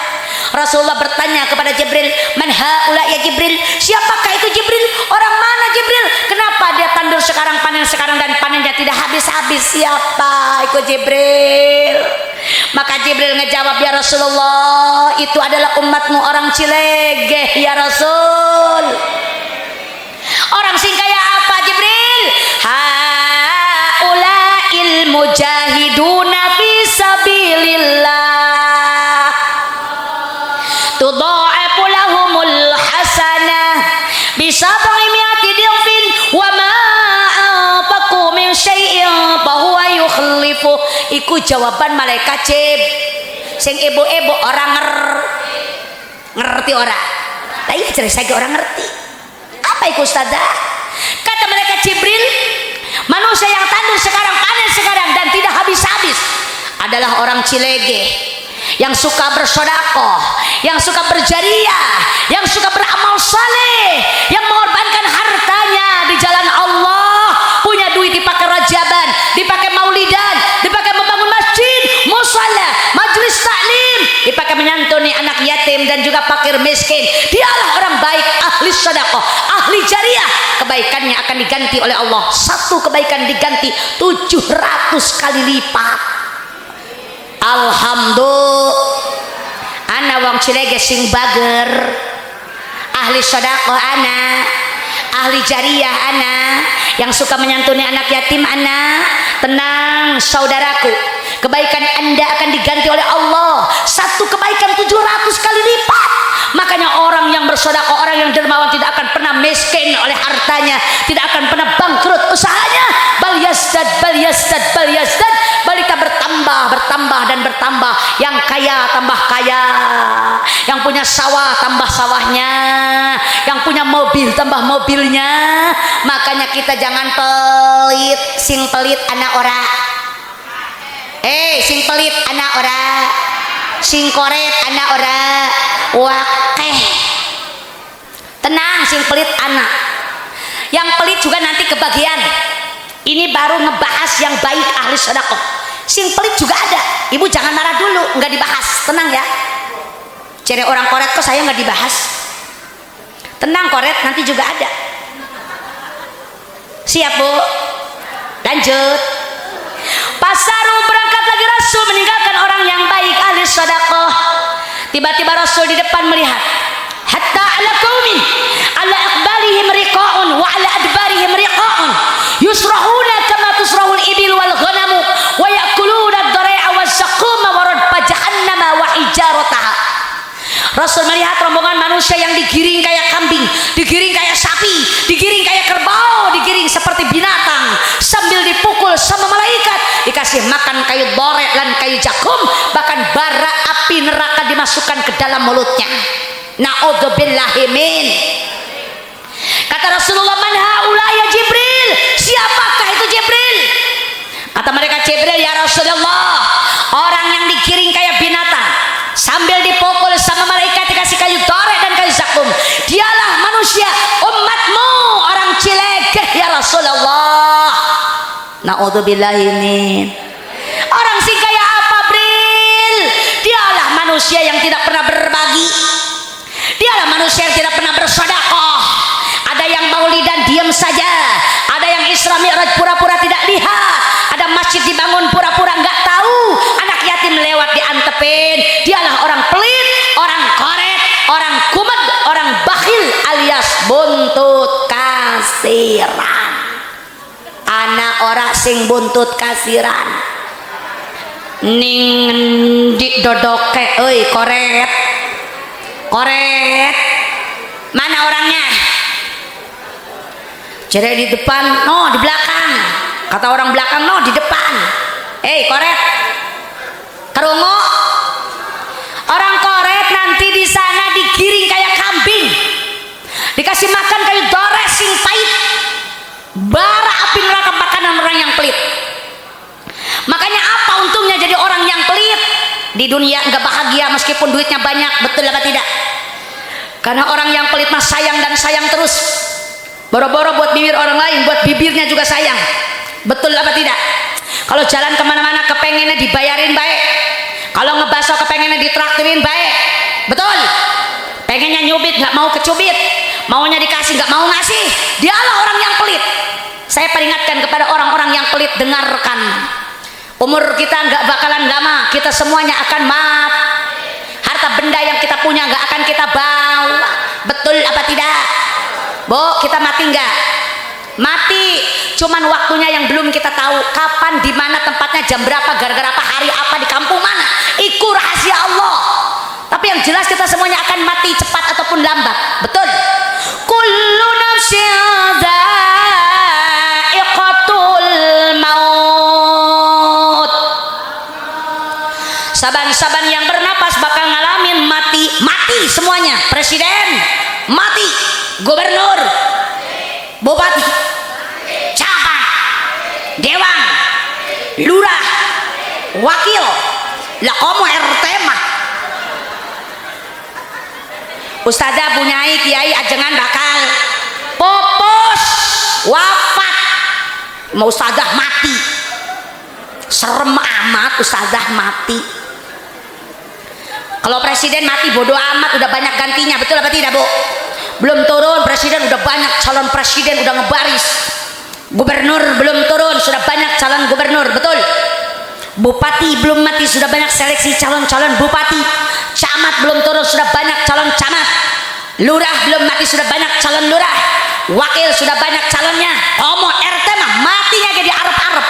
Rasulullah bertanya kepada Jibril, man haula ya Jibril, siapakah itu Jibril? Orang mana Jibril? Kenapa dia tandur sekarang, panen sekarang, dan panennya tidak habis-habis? Siapa itu Jibril? Maka Jibril ngejawab, ya Rasulullah, itu adalah umatmu orang Cilegeh ya Rasul. Orang sing kaya apa Jibril? Haula'il mujahiduna fisabilillah tudha'afu lahumul hasanah bisab'i mi'ati dhifin wa ma anfaqu min syai'in fa huwa yukhlifu. Iku jawaban malaikat sing ibu-ibu orang ngerti ora. Lah iki jare saiki orang ngerti. Apa itu Ustazah? Kata malaikat Jibril, manusia yang tandur sekarang, panen sekarang, dan tidak habis-habis adalah orang Cilegeh yang suka bersedekah, yang suka berjariah, yang suka beramal saleh, yang mengorbankan hartanya di jalan Allah. Punya duit dipakai rajaban, dipakai maulidan, dipakai membangun masjid, musala, majelis taklim, dipakai menyantuni anak yatim dan juga fakir miskin. Dialah orang baik, ahli sedekah, ahli jariah. Kebaikannya akan diganti oleh Allah. Satu kebaikan diganti 700 kali lipat. Alhamdulillah. Ana wong Cilegeh sing bager, ahli sedekah ana, ahli jariah ana, yang suka menyantuni anak yatim ana. Tenang saudaraku, kebaikan Anda akan diganti oleh Allah. Satu kebaikan 700 kali lipat. Makanya orang yang bersedekah, orang yang dermawan tidak akan pernah miskin oleh hartanya, tidak akan pernah bangkrut usahanya. Bal yazdad, bal yazdad, bal yazdad. Balita bertambah, bertambah dan bertambah. Yang kaya tambah kaya, yang punya sawah tambah sawahnya, yang punya mobil tambah mobilnya. Makanya kita jangan pelit. Sing pelit anak ora, sing pelit anak ora, sing koret anak ora. Wakeh, tenang, sing pelit anak. Yang pelit juga nanti kebagian. Ini baru ngebahas yang baik ahli sedekah. Sing pelit juga ada. Ibu jangan marah dulu, nggak dibahas. Tenang ya. Ciri orang koret kok saya nggak dibahas. Tenang koret, nanti juga ada. Siap bu? Lanjut. Pasaru berangkat lagi Rasul meninggalkan orang yang baik ahli sedekah. Tiba-tiba Rasul di depan melihat, hatta ala qaumin ala aqbalihim riqa'un wa ala adbarihim riqa'un yusrahuna kama tusrahul ibil wal ghanamu wa ya'kuluna ad-dara'a was-saquma wa radba jahannama wa ijarataha. Rasul melihat rombongan manusia yang digiring kayak kambing, digiring kayak sapi, digiring kayak kerbau, digiring seperti binatang, sambil dipukul sama malaikat, dikasih makan kayu dore dan kayu jakum, bahkan bara api neraka dimasukkan ke dalam mulutnya. Na'udzubillahi min. Kata Rasulullah, man haula ya Jibril, siapakah itu Jibril? Kata mereka, Jibril ya Rasulullah, orang yang digiring kayak binatang, sambil dipukul sama malaikat, dikasih kayu dore dan kayu zakum. Dialah manusia umatmu orang Cilegeh ya Rasulullah. Na'udzubillahi min. Orang sing kaya apa Bril? Dialah manusia yang tidak pernah berbagi. Dialah manusia yang tidak pernah bersedekah. Ada yang maulidan diam saja, ada yang Isra Mi'raj pura-pura tidak lihat, ada masjid dibangun pura-pura nggak tahu, anak yatim lewat diantepin. Dialah orang pelit, orang koret, orang kumet, orang bakhil alias buntut kasiran. Anak orang sing buntut kasiran ning di dodoke, koret, koret, mana orangnya? Jadi di depan, no di belakang. Kata orang belakang, no di depan. Koret, kerungu. Orang koret nanti di sana digiring kayak kambing, dikasih makan kayu dore sing pahit, bara api neraka makanan orang yang pelit. Makanya apa untungnya jadi orang yang pelit? di dunia nggak bahagia meskipun duitnya banyak, betul apa tidak? Karena orang yang pelit mah sayang dan sayang terus, boro-boro buat bibir orang lain, buat bibirnya juga sayang, betul apa tidak? Kalau jalan kemana-mana kepengennya dibayarin baik, kalau ngebaso kepengennya ditraktirin baik, betul? Pengennya nyubit nggak mau kecubit, maunya dikasih nggak mau ngasih, dialah orang yang pelit. Saya peringatkan kepada orang-orang yang pelit, dengarkan, umur kita nggak bakalan lama, kita semuanya akan mati. Harta benda yang kita punya nggak akan kita bawa, betul apa tidak? Bu, kita mati nggak? Mati, cuman waktunya yang belum kita tahu, kapan, di mana tempatnya, jam berapa, gara-gara apa, hari apa, di kampung mana, itu rahasia Allah. Tapi yang jelas kita semuanya akan mati, cepat ataupun lambat, betul? Kullu nafsin dha'iqatul maut. Saban-saban yang bernapas bakal ngalamin mati. Mati semuanya. Presiden mati, gubernur, bupati, camat, dewan, lurah, wakil, lah komo RT mah, ustazah, bunyai, kiai, ajengan bakal popos, wafat. Mau ustazah mati, serem amat ustazah mati. Kalau presiden mati bodoh amat, udah banyak gantinya, betul apa tidak, Bu? Belum turun presiden, udah banyak calon presiden, udah ngebaris. Gubernur belum turun, sudah banyak calon gubernur, betul? Bupati belum mati, sudah banyak seleksi calon-calon bupati. Camat belum turun, sudah banyak calon camat. Lurah belum mati, sudah banyak calon lurah. Wakil sudah banyak calonnya. Omo RT mah matinya jadi arep-arep.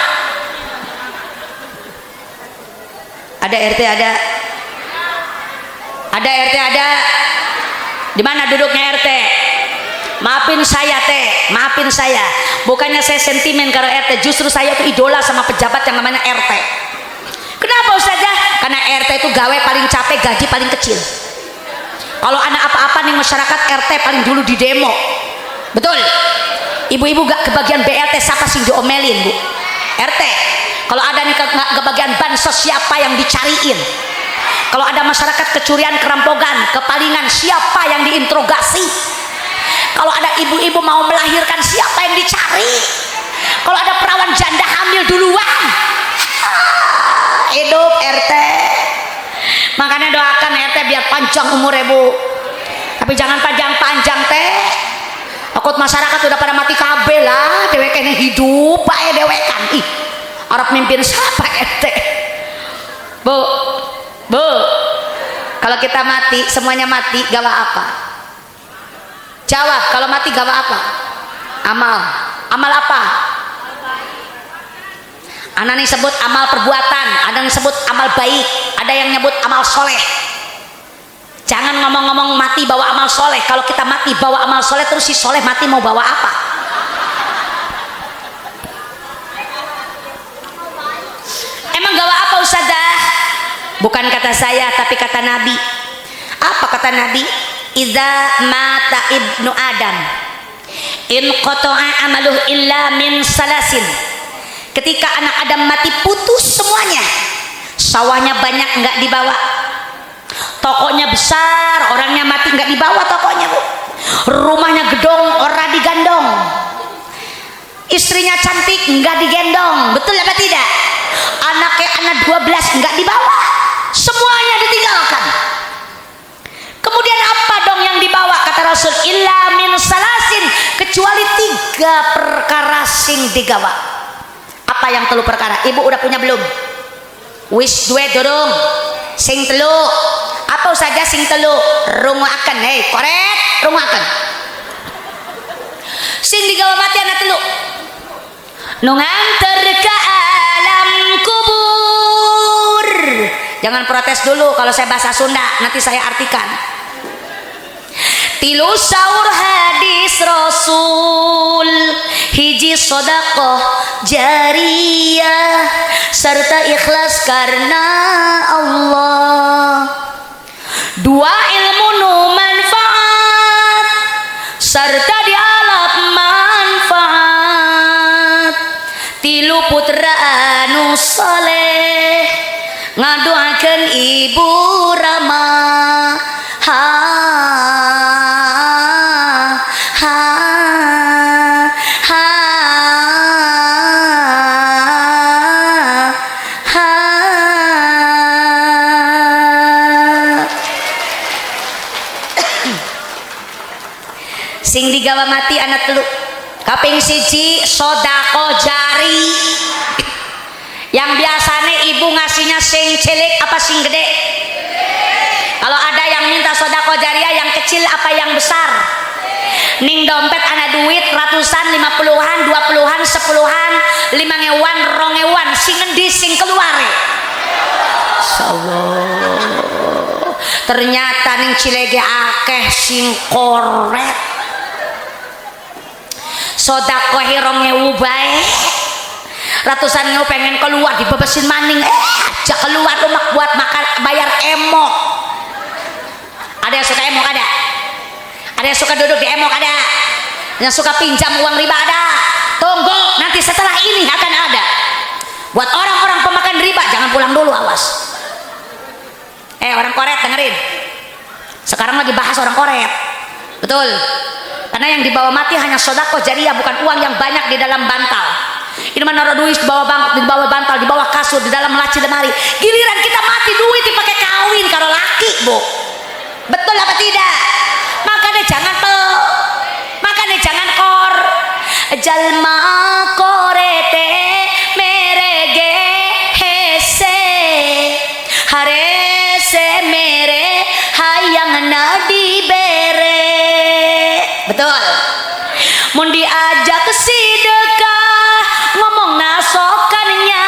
Ada RT, ada RT, ada. Di mana duduknya RT? Maafin saya teh, maafin saya. Bukannya saya sentimen karena RT, justru saya itu idola sama pejabat yang namanya RT. Kenapa Ustazah? Karena RT itu gawe paling capek, gaji paling kecil. Kalau anak apa-apa nih masyarakat, RT paling dulu di demo, betul? Ibu-ibu gak kebagian BLT, siapa sih diomelin, Bu? RT. Kalau ada nih kebagian bansos, siapa yang dicariin? Kalau ada masyarakat kecurian, kerampokan, kepalingan, siapa yang diinterogasi? Kalau ada ibu-ibu mau melahirkan, siapa yang dicari? Kalau ada perawan janda hamil duluan, hidup RT. Makanya doakan RT biar panjang umur, Bu. Tapi jangan panjang-panjang teh. Takut masyarakat udah pada mati kabeh lah, dewekannya hidup bae dewekan. Ih, arep mimpin siapa RT? Bu, kalau kita mati, semuanya mati, gawa apa? Jawab, kalau mati gawa apa? Amal. Amal apa? Ada yang sebut amal perbuatan, ada yang sebut amal baik, ada yang nyebut amal soleh. Jangan ngomong-ngomong mati bawa amal soleh. Kalau kita mati bawa amal soleh, terus si soleh mati mau bawa apa? Emang gawa apa Ustazah? Bukan kata saya, tapi kata Nabi. Apa kata Nabi? Iza mata ibnu Adam in qata'a amaluh illa min salasin. Ketika anak Adam mati, putus semuanya. Sawahnya banyak nggak dibawa, tokonya besar, orangnya mati nggak dibawa tokonya, Bu. Rumahnya gedong, orang digandong. Istrinya cantik nggak digendong, betul apa tidak? Anaknya anak 12 nggak dibawa, semuanya ditinggalkan. Kemudian apa dong yang dibawa? Kata Rasul, illa min salasin, kecuali 3 perkara sing digawa. Apa yang 3 perkara? Ibu udah punya belum? Wis duwe dorong? Sing 3 apa saja? Sing 3 rungoaken, hei korek, rungoaken. Sing digawa mati anak 3 nu nganter ke alam kubur. Jangan protes dulu kalau saya bahasa Sunda, nanti saya artikan. 3 sahur hadis Rasul, hiji sedekah jariyah, serta ikhlas karena Allah. 2 ilmu nu manfaat, serta dialap manfaat. 3 putra anu saleh, ngadoakeun Ibu Rama. Ha, ha, ha, ha. Sing digawa mati anak telu. Kaping siji sodako jari. Yang biasanya ibu ngasihnya sing cilik apa sing gede? Kalau ada yang minta sodako jariah yang kecil apa yang besar? Ning dompet anak duit ratusan, 50-an, 20-an, 10-an, 5-ewan, 2-ewan, sing ngendi sing keluar. Insyaallah. Ternyata ning cilege akeh sing koret. Sodako 2.000 bae. Ratusan ngewu pengen keluar dibebesin maning, aja keluar rumah buat makan bayar emok. Ada yang suka emok? Ada yang suka duduk di emok? Ada yang suka pinjam uang riba? Ada. Tunggu, nanti setelah ini akan ada. Buat orang-orang pemakan riba jangan pulang dulu, awas. Orang koret dengerin, sekarang lagi bahas orang koret, betul, karena yang dibawa mati hanya sodako jariah, bukan uang yang banyak di dalam bantal. Ini mana naruh duit di bawah bantal, di bawah kasur, di dalam laci lemari. Giliran kita mati duit dipakai kawin karo laki, Bu. Betul apa tidak? Makanya jangan kor. Jalma korete merege hese harese mere hayang nadi bere. Betul. Mun diajak sedekah ngomong nasokannya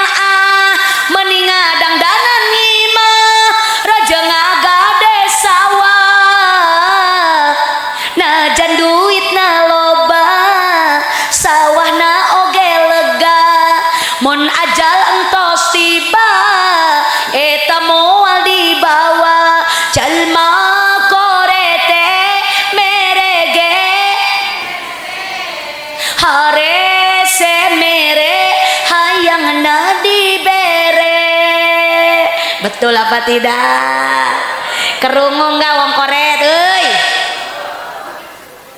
meninga dangdanan ngima raja ngagade sawah najan duit na loba sawah na oge lega mun ajal entos tiba eta moal dibawa jalma korete merege harese mere hayang nadi bere. Betul apa tidak? Kerungu nggak wong koret euy?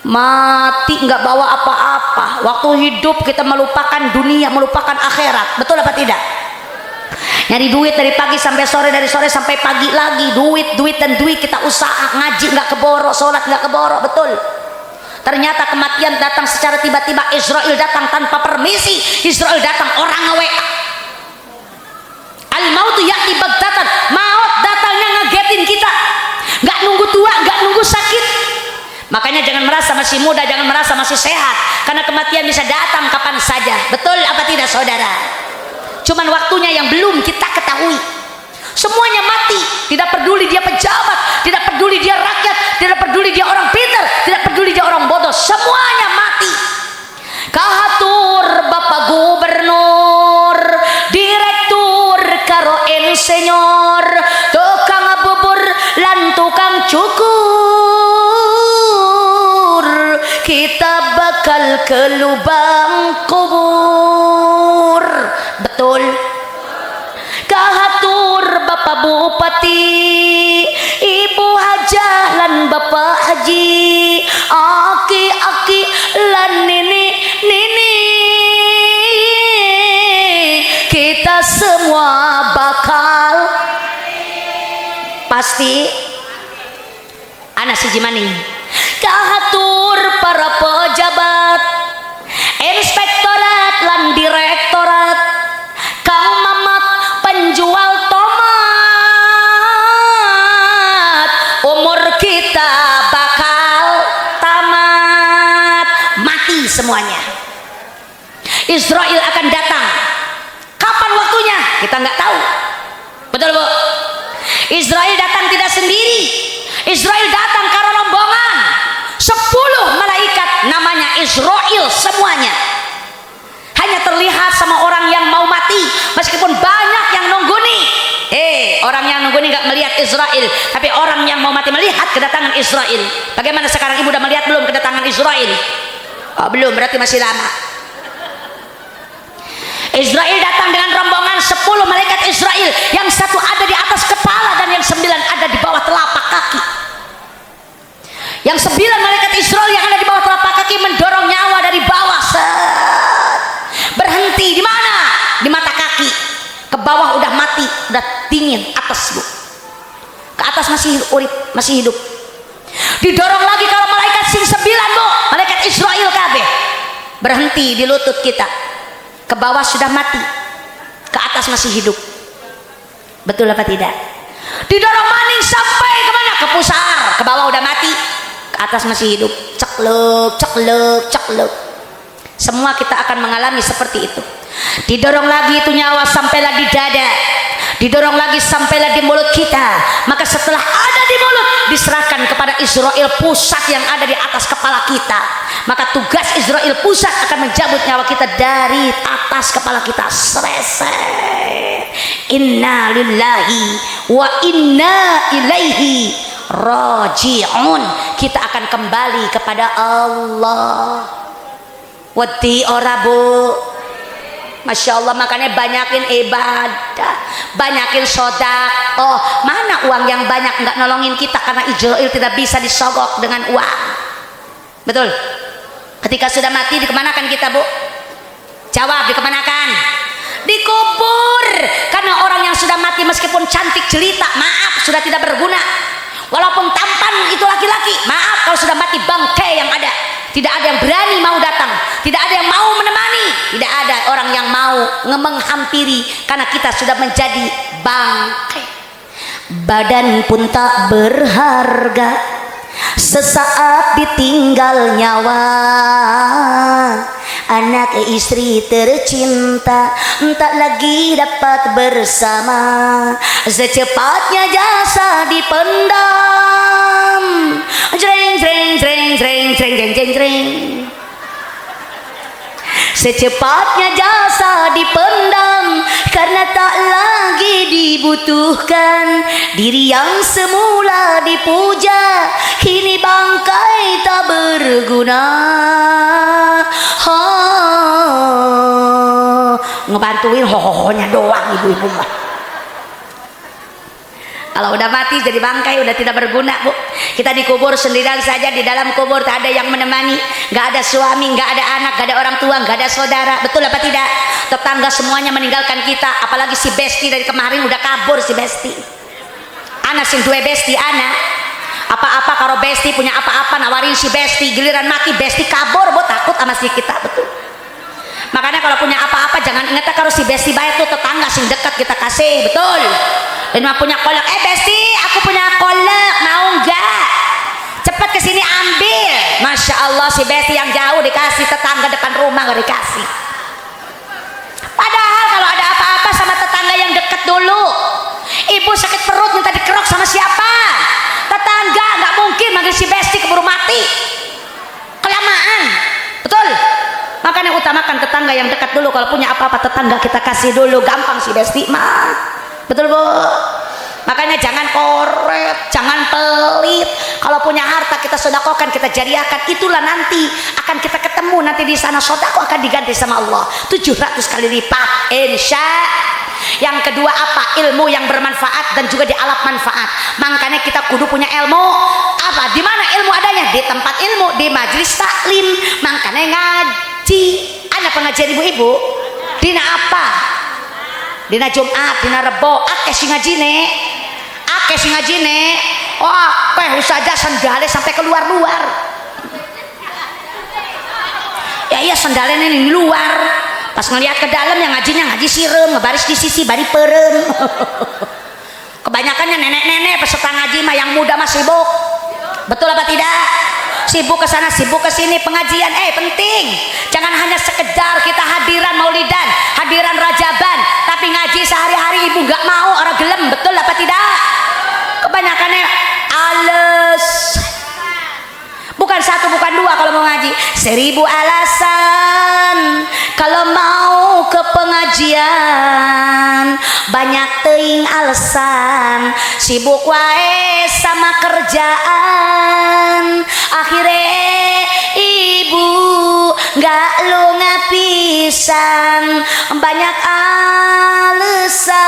Mati nggak bawa apa-apa. Waktu hidup kita melupakan dunia, melupakan akhirat. Betul apa tidak? Nyari duit dari pagi sampai sore, dari sore sampai pagi lagi, duit dan duit. Kita usaha ngaji nggak keborok, sholat nggak keborok. Betul. Ternyata kematian datang secara tiba-tiba. Israel datang tanpa permisi. Israel datang orang nge-WA. Al-mautu ya'ti baghtatan. Maut datangnya ngagetin kita. Nggak nunggu tua, nggak nunggu sakit. Makanya jangan merasa masih muda, jangan merasa masih sehat. Karena kematian bisa datang kapan saja. Betul apa tidak, saudara? Cuman waktunya yang belum kita ketahui. Semuanya mati, tidak peduli dia pejabat, tidak peduli dia rakyat, tidak peduli dia orang pintar, tidak peduli dia orang bodoh, semuanya mati. Kahatur Bapak Gubernur, Direktur karo insinyur, tukang bubur lan tukang cukur, kita bakal ke lubang kubur. Betul. Kahatur Bapak Bupati, Ibu Hajah lan Bapak Haji, aki-aki lan nini, kita semua bakal pasti anak si Jimaning. Kahatur para pejabat, inspektorat lan direktorat, Kang Mamat penjual tomat, umur kita bakal tamat, mati semuanya. Israel akan datang. Kapan waktunya? Kita nggak tahu. Betul, Bu? Israel datang tidak sendiri. Israel datang karena rombongan 10 malaikat, namanya Israel semuanya. Hanya terlihat sama orang yang mau mati, meskipun banyak yang nungguni. Orang yang nungguni nggak melihat Israel, tapi orang yang mau mati melihat kedatangan Israel. Bagaimana sekarang ibu udah melihat belum kedatangan Israel? Oh, belum, berarti masih lama. Israel datang dengan rombongan 10 malaikat Israel, yang satu ada di atas kepala dan yang 9 ada di bawah telapak kaki. Yang 9 malaikat Israel yang ada di bawah telapak kaki mendorong nyawa dari bawah, berhenti di mana? Di mata kaki. Ke bawah udah mati, udah dingin. Atas bu, ke atas masih urip, masih hidup. Didorong lagi kalau malaikat sing 9 bu, malaikat Israel kabeh berhenti di lutut kita. Ke bawah sudah mati, ke atas masih hidup. Betul apa tidak? Didorong maning sampai kemana? Ke pusar. Ke bawah udah mati, ke atas masih hidup. Cekluk, cekluk, cekluk. Semua kita akan mengalami seperti itu. Didorong lagi itu nyawa sampailah di dada, didorong lagi sampailah di mulut kita. Maka setelah ada di mulut, diserahkan kepada Israel pusat yang ada di atas kepala kita. Maka tugas Israel pusat akan mencabut nyawa kita dari atas kepala kita. Selesai. Inna lillahi wa inna ilaihi raji'un. Kita akan kembali kepada Allah. Wedi ora bu? Masya Allah, makanya banyakin ibadah, banyakin sodakoh. Mana uang yang banyak nggak nolongin kita, karena Israel tidak bisa disogok dengan uang. Betul? Ketika sudah mati dikemanakan kita bu? Jawab, dikemanakan? Dikubur. Karena orang yang sudah mati meskipun cantik jelita, maaf, sudah tidak berguna. Walaupun tampan itu laki-laki, maaf, kalau sudah mati bangkai yang ada. Tidak ada yang berani mau datang, tidak ada yang mau menemani, tidak ada orang yang mau menghampiri, karena kita sudah menjadi bangkai. Badan pun tak berharga, sesaat ditinggal nyawa. Anak istri tercinta tak lagi dapat bersama. Secepatnya jasa dipendam. Jreng jreng jreng jreng jreng jreng jreng jreng. Secepatnya jasa dipendam, karena tak lagi dibutuhkan. Diri yang semula dipuja, kini bangkai tak berguna. Ngebantuin hohonya doang ibu-ibu mah. Kalau udah mati jadi bangkai, udah tidak berguna bu. Kita dikubur sendirian saja, di dalam kubur tak ada yang menemani, nggak ada suami, nggak ada anak, nggak ada orang tua, nggak ada saudara. Betul apa tidak? Tetangga semuanya meninggalkan kita. Apalagi si Besti dari kemarin udah kabur si Besti. Anak sing dua Besti anak. Apa-apa kalau Besti punya apa-apa nawarin si Besti, giliran mati Besti kabur bu, takut sama si kita. Betul. Makanya kalau punya apa-apa jangan ingat kalau si Besti bayar tuh tetangga sing dekat kita kasih. Betul. Ini mah punya kolak, Besti aku punya kolak, mau enggak? Cepat kesini ambil. Masya Allah, si Besti yang jauh dikasih, tetangga depan rumah gak dikasih. Padahal kalau ada apa-apa sama tetangga yang dekat dulu. Ibu sakit perut minta dikerok sama siapa? Tetangga, nggak mungkin manggil si Besti keburu mati, kelamaan. Betul. Makanya utamakan tetangga yang dekat dulu. Kalau punya apa-apa tetangga kita kasih dulu, gampang si Besti mah. Betul bu? Makanya jangan koret, jangan pelit. Kalau punya harta kita sedekahkan, kita jariahkan. Itulah nanti akan kita ketemu nanti di sana, sedekah akan diganti sama Allah 700 kali lipat insya. Yang kedua apa? Ilmu yang bermanfaat dan juga di alat manfaat. Makanya kita kudu punya ilmu. Apa? Di mana ilmu adanya? Di tempat ilmu, di majelis taklim. Makanya ngaji. Ada pengajian ibu-ibu? Dina apa? Dina Jumat, dina Rebo. Akeh sing ngajine, akeh sing ngajine. Wah, usahanya sandalnya sampai keluar-luar. Ya iya sandalnya ini luar. Pas ngelihat ke dalam yang ngajinya ngaji sirem, ngebaris di sisi bari perem. Kebanyakannya nenek-nenek peserta ngaji mah, yang muda mah sibuk. Betul apa tidak? Sibuk ke sana, sibuk ke sini. Pengajian penting. Jangan hanya sekedar kita hadiran maulidan, hadiran rajaban, tapi ngaji sehari-hari ibu nggak mau, orang gelem. Betul apa tidak? Kebanyakannya ales. Bukan satu, bukan dua kalau mau ngaji. 1000 alasan kalau mau ke pengajian. Banyak teuing alasan, sibuk wae sama kerjaan. Akhirnya ibu gak lu ngapir pisan, banyak alasan.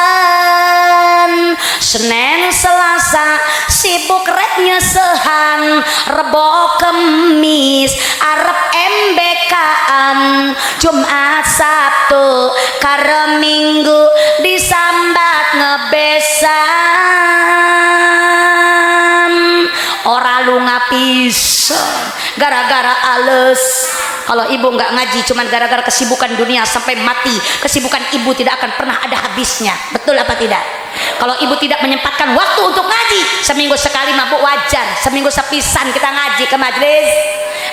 Senin Selasa sibuk rek nyesehan, Rebo Kemis arep MBK-an, Jumat Sabtu karo Minggu disambat ngebesan. Ora lu ngapis gara-gara ales. Kalau ibu nggak ngaji cuman gara-gara kesibukan dunia sampai mati, kesibukan ibu tidak akan pernah ada habisnya. Betul apa tidak? Kalau ibu tidak menyempatkan waktu untuk ngaji, seminggu sekali mabuk wajar, seminggu sepisan kita ngaji ke majelis,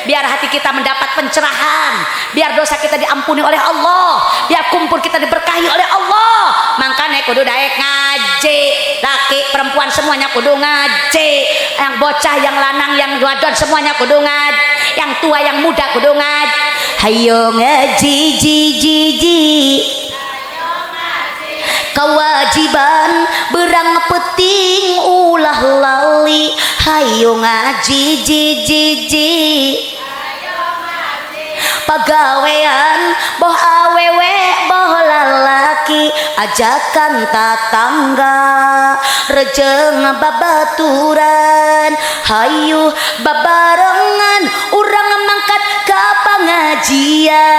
biar hati kita mendapat pencerahan, biar dosa kita diampuni oleh Allah, biar kumpul kita diberkahi oleh Allah. Makanya kudu daek ngaji, laki perempuan semuanya kudu ngaji, yang bocah yang lanang yang wadon semuanya kudu ngaji, yang tua yang muda kudu ngaji. Hayo ngaji kewajiban berang peting ulah lali. Hayo ngaji pagawean boh awewe boh lalaki, ajakan tatangga rejeng babaturan. Hayu babarengan urang mangkat ka pengajian,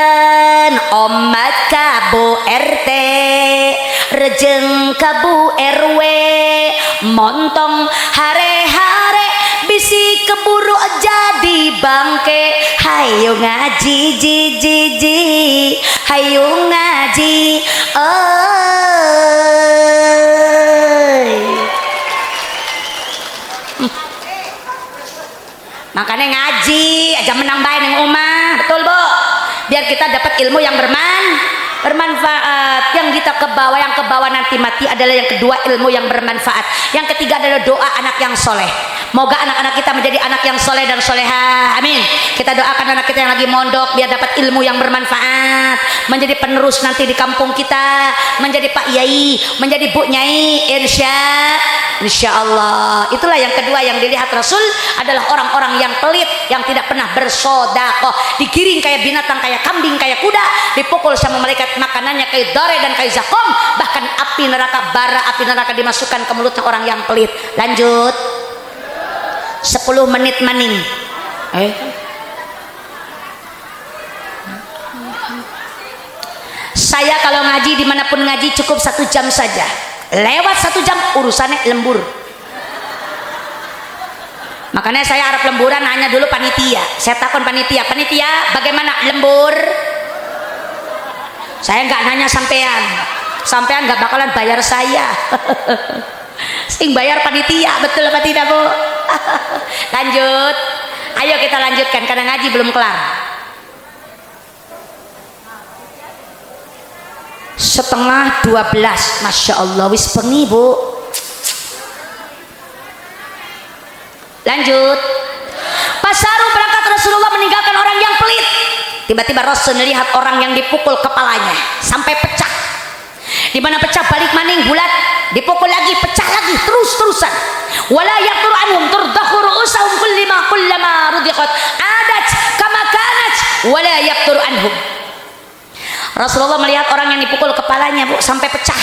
omat ka Bu RT rejeng ka Bu RW, montong hare-hare bisi keburu jadi bangke. Hayo ngaji hayo ngaji makanya ngaji aja menang baik neng omah. Betul Bu, biar kita dapat ilmu yang bermanfaat. Yang kita yang kebawa nanti mati adalah yang kedua, ilmu yang bermanfaat. Yang ketiga adalah doa anak yang soleh. Moga anak-anak kita menjadi anak yang soleh dan soleha, amin. Kita doakan anak kita yang lagi mondok biar dapat ilmu yang bermanfaat, menjadi penerus nanti di kampung kita, menjadi Pak Yai, menjadi Bu Nyai, insya Allah. Itulah yang kedua yang dilihat Rasul adalah orang-orang yang pelit, yang tidak pernah bersodakoh, digiring kayak binatang, kayak kambing, kayak kuda, dipukul sama malaikat, makanannya kayak dore dan kayak zakom, bahkan api neraka, bara api neraka dimasukkan ke mulutnya orang yang pelit. Lanjut 10 menit maning. Saya kalau ngaji dimanapun ngaji cukup 1 jam saja. Lewat 1 jam urusannya lembur. Makanya saya harap lemburan hanya dulu panitia. Saya takon panitia bagaimana lembur? Saya nggak nanya sampean nggak bakalan bayar saya. Sing bayar panitia, betul apa tidak Bu? Lanjut, ayo kita lanjutkan karena ngaji belum kelar. Setengah 12, Masya Allah, wis bengi Bu. Lanjut, Pasaru berangkat Rasulullah meninggalkan orang yang pelit. Tiba-tiba Rasul melihat orang yang dipukul kepalanya sampai pecah. Di mana pecah balik maning bulat, dipukul lagi, pecah lagi, terus-terusan. Wala yaqtur anhum turdahu ru'usahum kullama rudiqat adat kama kanat wala yaqtur anhum. Rasulullah melihat orang yang dipukul kepalanya Bu sampai pecah.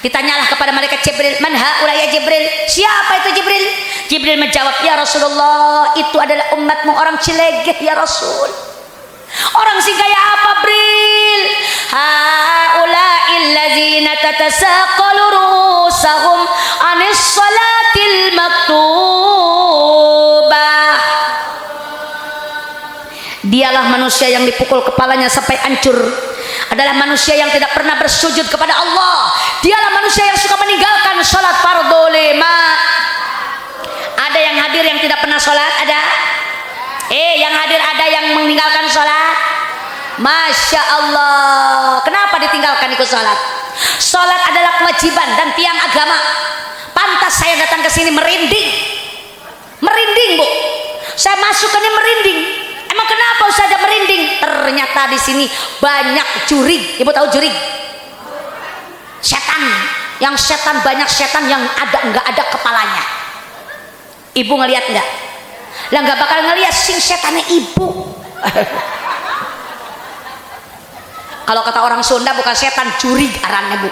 Ditanyalah kepada malaikat Jibril, man haula ya Jibril? Siapa itu Jibril? Jibril menjawab, ya Rasulullah, itu adalah umatmu orang Cilegeh ya Rasul. Orang sih kayak apa Bril? Haula illazina tatasaqalu rusahum anis salatil maktubah. Dialah manusia yang dipukul kepalanya sampai hancur. Adalah manusia yang tidak pernah bersujud kepada Allah. Dialah manusia yang suka meninggalkan sholat fardhu lima. Ada yang hadir yang tidak pernah sholat? Ada? Yang hadir ada yang meninggalkan sholat? Masya Allah. Kenapa ditinggalkan ikut sholat? Sholat adalah kewajiban dan tiang agama. Pantas saya datang ke sini merinding Bu. Saya masuk ke sini merinding. Emang kenapa Ustaz merinding? Ternyata di sini banyak jurig. Ibu tahu jurig? Setan. Yang setan, banyak setan yang nggak ada kepalanya. Ibu ngelihat nggak? Lah nggak bakal ngelihat sing setannya ibu. Kalau kata orang Sunda bukan setan, jurig arannya Bu.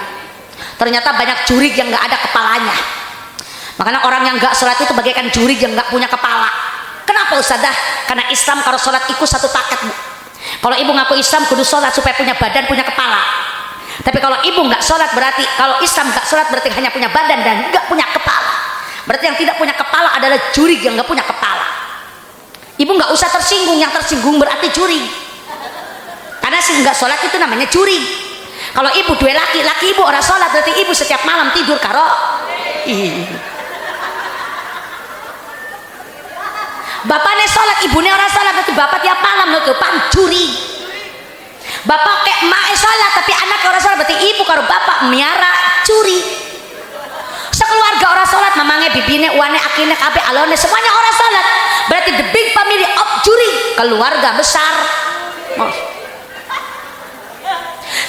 Ternyata banyak jurig yang nggak ada kepalanya. Makanya orang yang nggak sholat itu bagaikan jurig yang nggak punya kepala. Kenapa Ustazah? Karena Islam kalau sholat ikut satu paket Bu. Kalau ibu ngaku Islam kudu sholat supaya punya badan, punya kepala. Tapi kalau ibu nggak sholat berarti, kalau Islam nggak sholat berarti hanya punya badan dan nggak punya kepala. Berarti yang tidak punya kepala adalah jurig yang nggak punya kepala. Ibu nggak usah tersinggung, yang tersinggung berarti jurig. Karena sih nggak sholat itu namanya jurig. Kalau ibu dua laki ibu orang sholat berarti ibu setiap malam tidur karo. Bapaknya sholat, ibunya orang sholat berarti bapak tiap malam lo tuh pancuri. Bapak kayak emak sholat tapi anak orang sholat berarti ibu karo bapak miara curi. Sekeluarga orang sholat, mamangnya, bibine, uane, akine, kabe, alone semuanya orang sholat. Berarti the big family of curi, keluarga besar.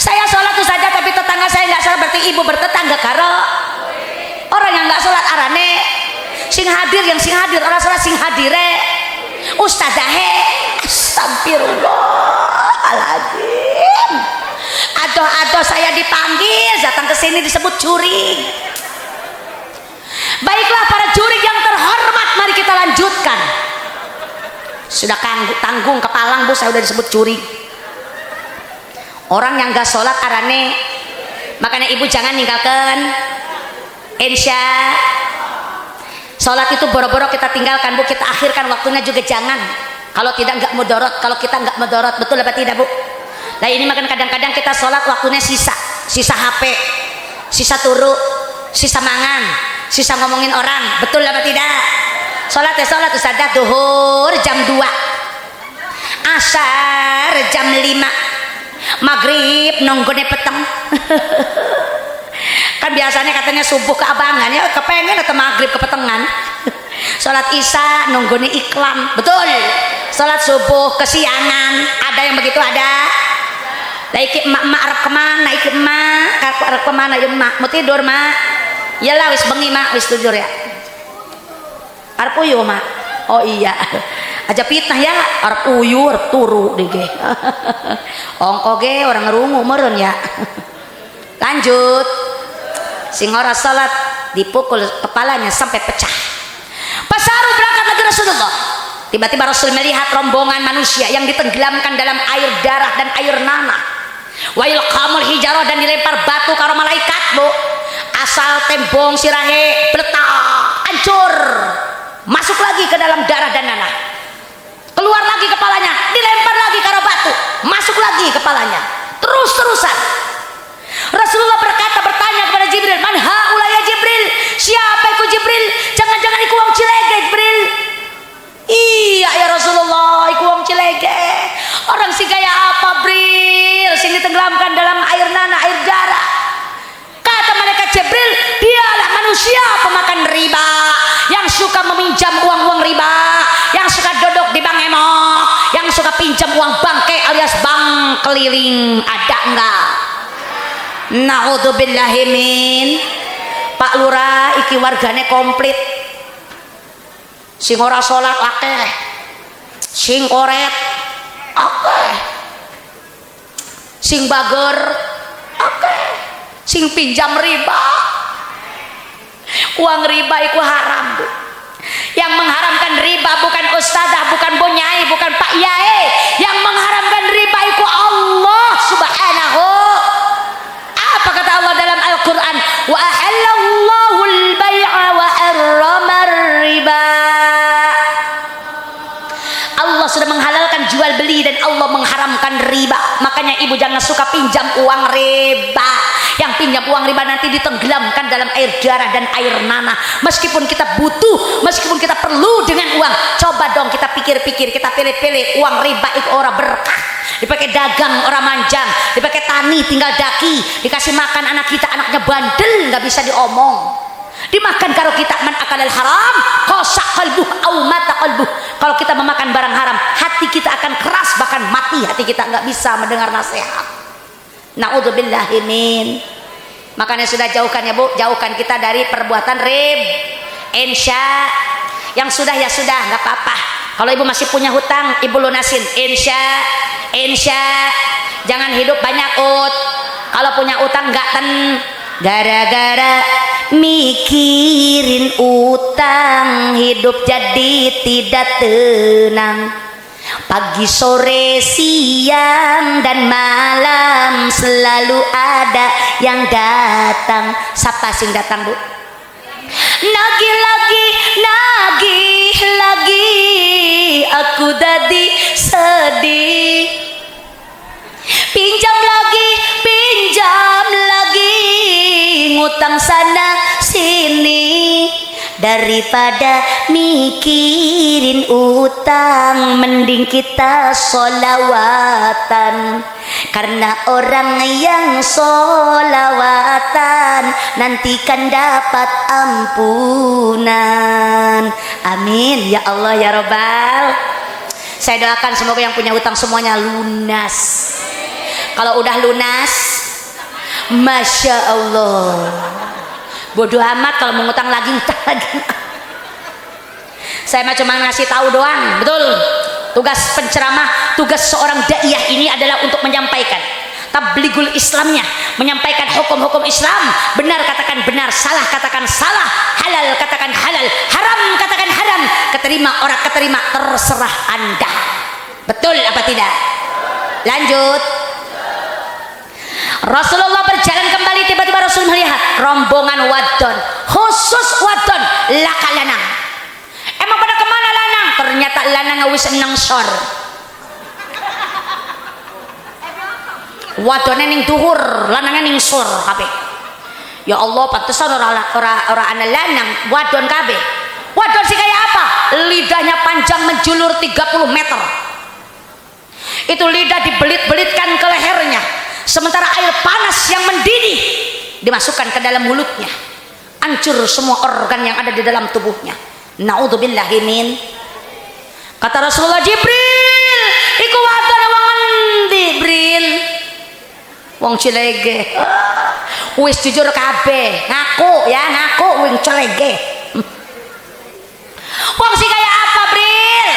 Saya sholat tuh saja tapi tetangga saya nggak sholat berarti ibu bertetangga karo. Orang yang nggak sholat arane sing hadir, yang sing hadir orang sholat sing hadire ustazahe. Astagfirullahaladzim. Aduh saya dipanggil datang ke sini disebut curi. Baiklah para juri yang terhormat, mari kita lanjutkan. Sudah tanggung kepalang Bu, saya udah disebut curi. Orang yang gak sholat arane, makanya ibu jangan ninggalkan insya. Sholat itu boro-boro kita tinggalkan Bu, kita akhirkan waktunya juga jangan. Kalau tidak nggak mudorot, kalau kita nggak mudorot, betul apa tidak Bu? Nah ini makan kadang-kadang kita sholat waktunya sisa HP, sisa turu, sisa mangan, sisa ngomongin orang, betul apa tidak? Sholat Ustazah duhur jam 2, asar jam 5, maghrib nonggone peteng. Kan biasanya katanya subuh keabangan ya, kepengen atau maghrib kepetengan. Sholat isya nonggone iklan, betul. Sholat subuh kesiangan, ada yang begitu ada. Iki emak arep kemana? Iki emak arep kemana ya emak? Mau tidur mak? Iyalah wis bengi mak, wis tidur ya. Arep uyu mak. Oh iya. Aja fitnah ya, arep uyu arep turu deh ge. Ongko ge orang ngerungu meureun ya. Lanjut. Sing ora salat dipukul kepalanya sampai pecah. Pasaru berangkat lagi Rasulullah. Tiba-tiba Rasul melihat rombongan manusia yang ditenggelamkan dalam air darah dan air nanah. Wa yulqamul hijarah, dan dilempar batu karo malaikat Bu. Asal tembong sirahe bletak hancur, masuk lagi ke dalam darah dan nanah, keluar lagi kepalanya, dilempar lagi karo batu, masuk lagi kepalanya, terus-terusan. Rasulullah bertanya kepada Jibril, man haula ya Jibril, siapa iku Jibril? Jangan-jangan iku wong cilege Jibril. Iya ya Rasulullah, iku wong cilege. Orang sih kayak apa Bril? Sing ditenggelamkan dalam air nanah, air darah. Kata malaikat Jibril, dialah manusia pemakan riba, yang suka meminjam uang-uang riba, yang suka duduk di bank emok, yang suka pinjam uang bangke alias bank keliling. Ada enggak? Naudzubillahi min. Pak Lurah iki wargane komplit. Sing ora salat akeh, sing koret akeh, sing bager akeh, sing pinjam riba. Uang riba itu haram Bu. Yang mengharamkan riba bukan ustazah, bukan bonyai, bukan pak yai. Yang mengharamkan riba itu Allah Subhanahu. Apa kata Allah dalam Al-Quran? Wa ahallallahu al-bay'a wa harrama riba. Allah sudah menghalalkan jual beli dan Allah mengharamkan riba. Makanya ibu jangan suka pinjam uang riba. Yang pinjam uang riba nanti ditenggelamkan dalam air darah dan air nanah. Meskipun kita butuh, meskipun kita perlu dengan uang, coba dong kita pikir-pikir, kita pilih-pilih. Uang riba itu orang berkah, dipakai dagang orang manjang, dipakai tani tinggal daki, dikasih makan anak kita, anaknya bandel nggak bisa diomong. Dimakan kalau kita man akalal haram qasa qalbuh au mata qalbuh. Kalau kita memakan barang haram, hati kita akan keras, bahkan mati hati kita, nggak bisa mendengar nasihat. Naudzubillahi min. Makanya sudah jauhkan ya Bu, jauhkan kita dari perbuatan rib. Insya. Yang sudah ya sudah, nggak apa-apa. Kalau ibu masih punya hutang, ibu lunasin. Insya. Jangan hidup banyak ut. Kalau punya utang nggak gara-gara mikirin utang, hidup jadi tidak tenang. Pagi, sore, siang, dan malam selalu ada yang datang. Siapa sing datang, Bu? Lagi aku dadi sedih. Pinjam lagi, ngutang sana sini. Daripada mikirin utang, mending kita sholawatan. Karena orang yang sholawatan nantikan dapat ampunan. Amin ya Allah ya Rabbal. Saya doakan semoga yang punya utang semuanya lunas. Kalau udah lunas, Masya Allah, bodoh amat kalau mau ngutang lagi, utang lagi. Saya mah cuma ngasih tahu doang, betul. Tugas penceramah, tugas seorang daiyah ini adalah untuk menyampaikan tabligul Islamnya, menyampaikan hukum-hukum Islam. Benar katakan benar, salah katakan salah, halal katakan halal, haram katakan haram. Keterima orang keterima, terserah Anda. Betul apa tidak? Lanjut. Rasulullah berjalan kembali, tiba-tiba Rasul melihat rombongan wadon, khusus wadon laka lanang. Emang pada kemana lanang? Ternyata lanang wis nang sor. Wadone ning duhur, lanangnya ning sor kabeh. Ya Allah, pantesan ora ana lanang, wadon kabeh. Wadon sih kayak apa? Lidahnya panjang menjulur 30 meter. Itu lidah dibelit-belitkan ke lehernya. Sementara air panas yang mendidih dimasukkan ke dalam mulutnya, hancur semua organ yang ada di dalam tubuhnya. Naudzubillahi min. Kata Rasulullah, Jibril, iku wadon wong endi, Jibril? Wong Cilege. Wis jujur kabeh, ngaku ya, ngaku wong Cilege. Wong sih kayak apa, Bril?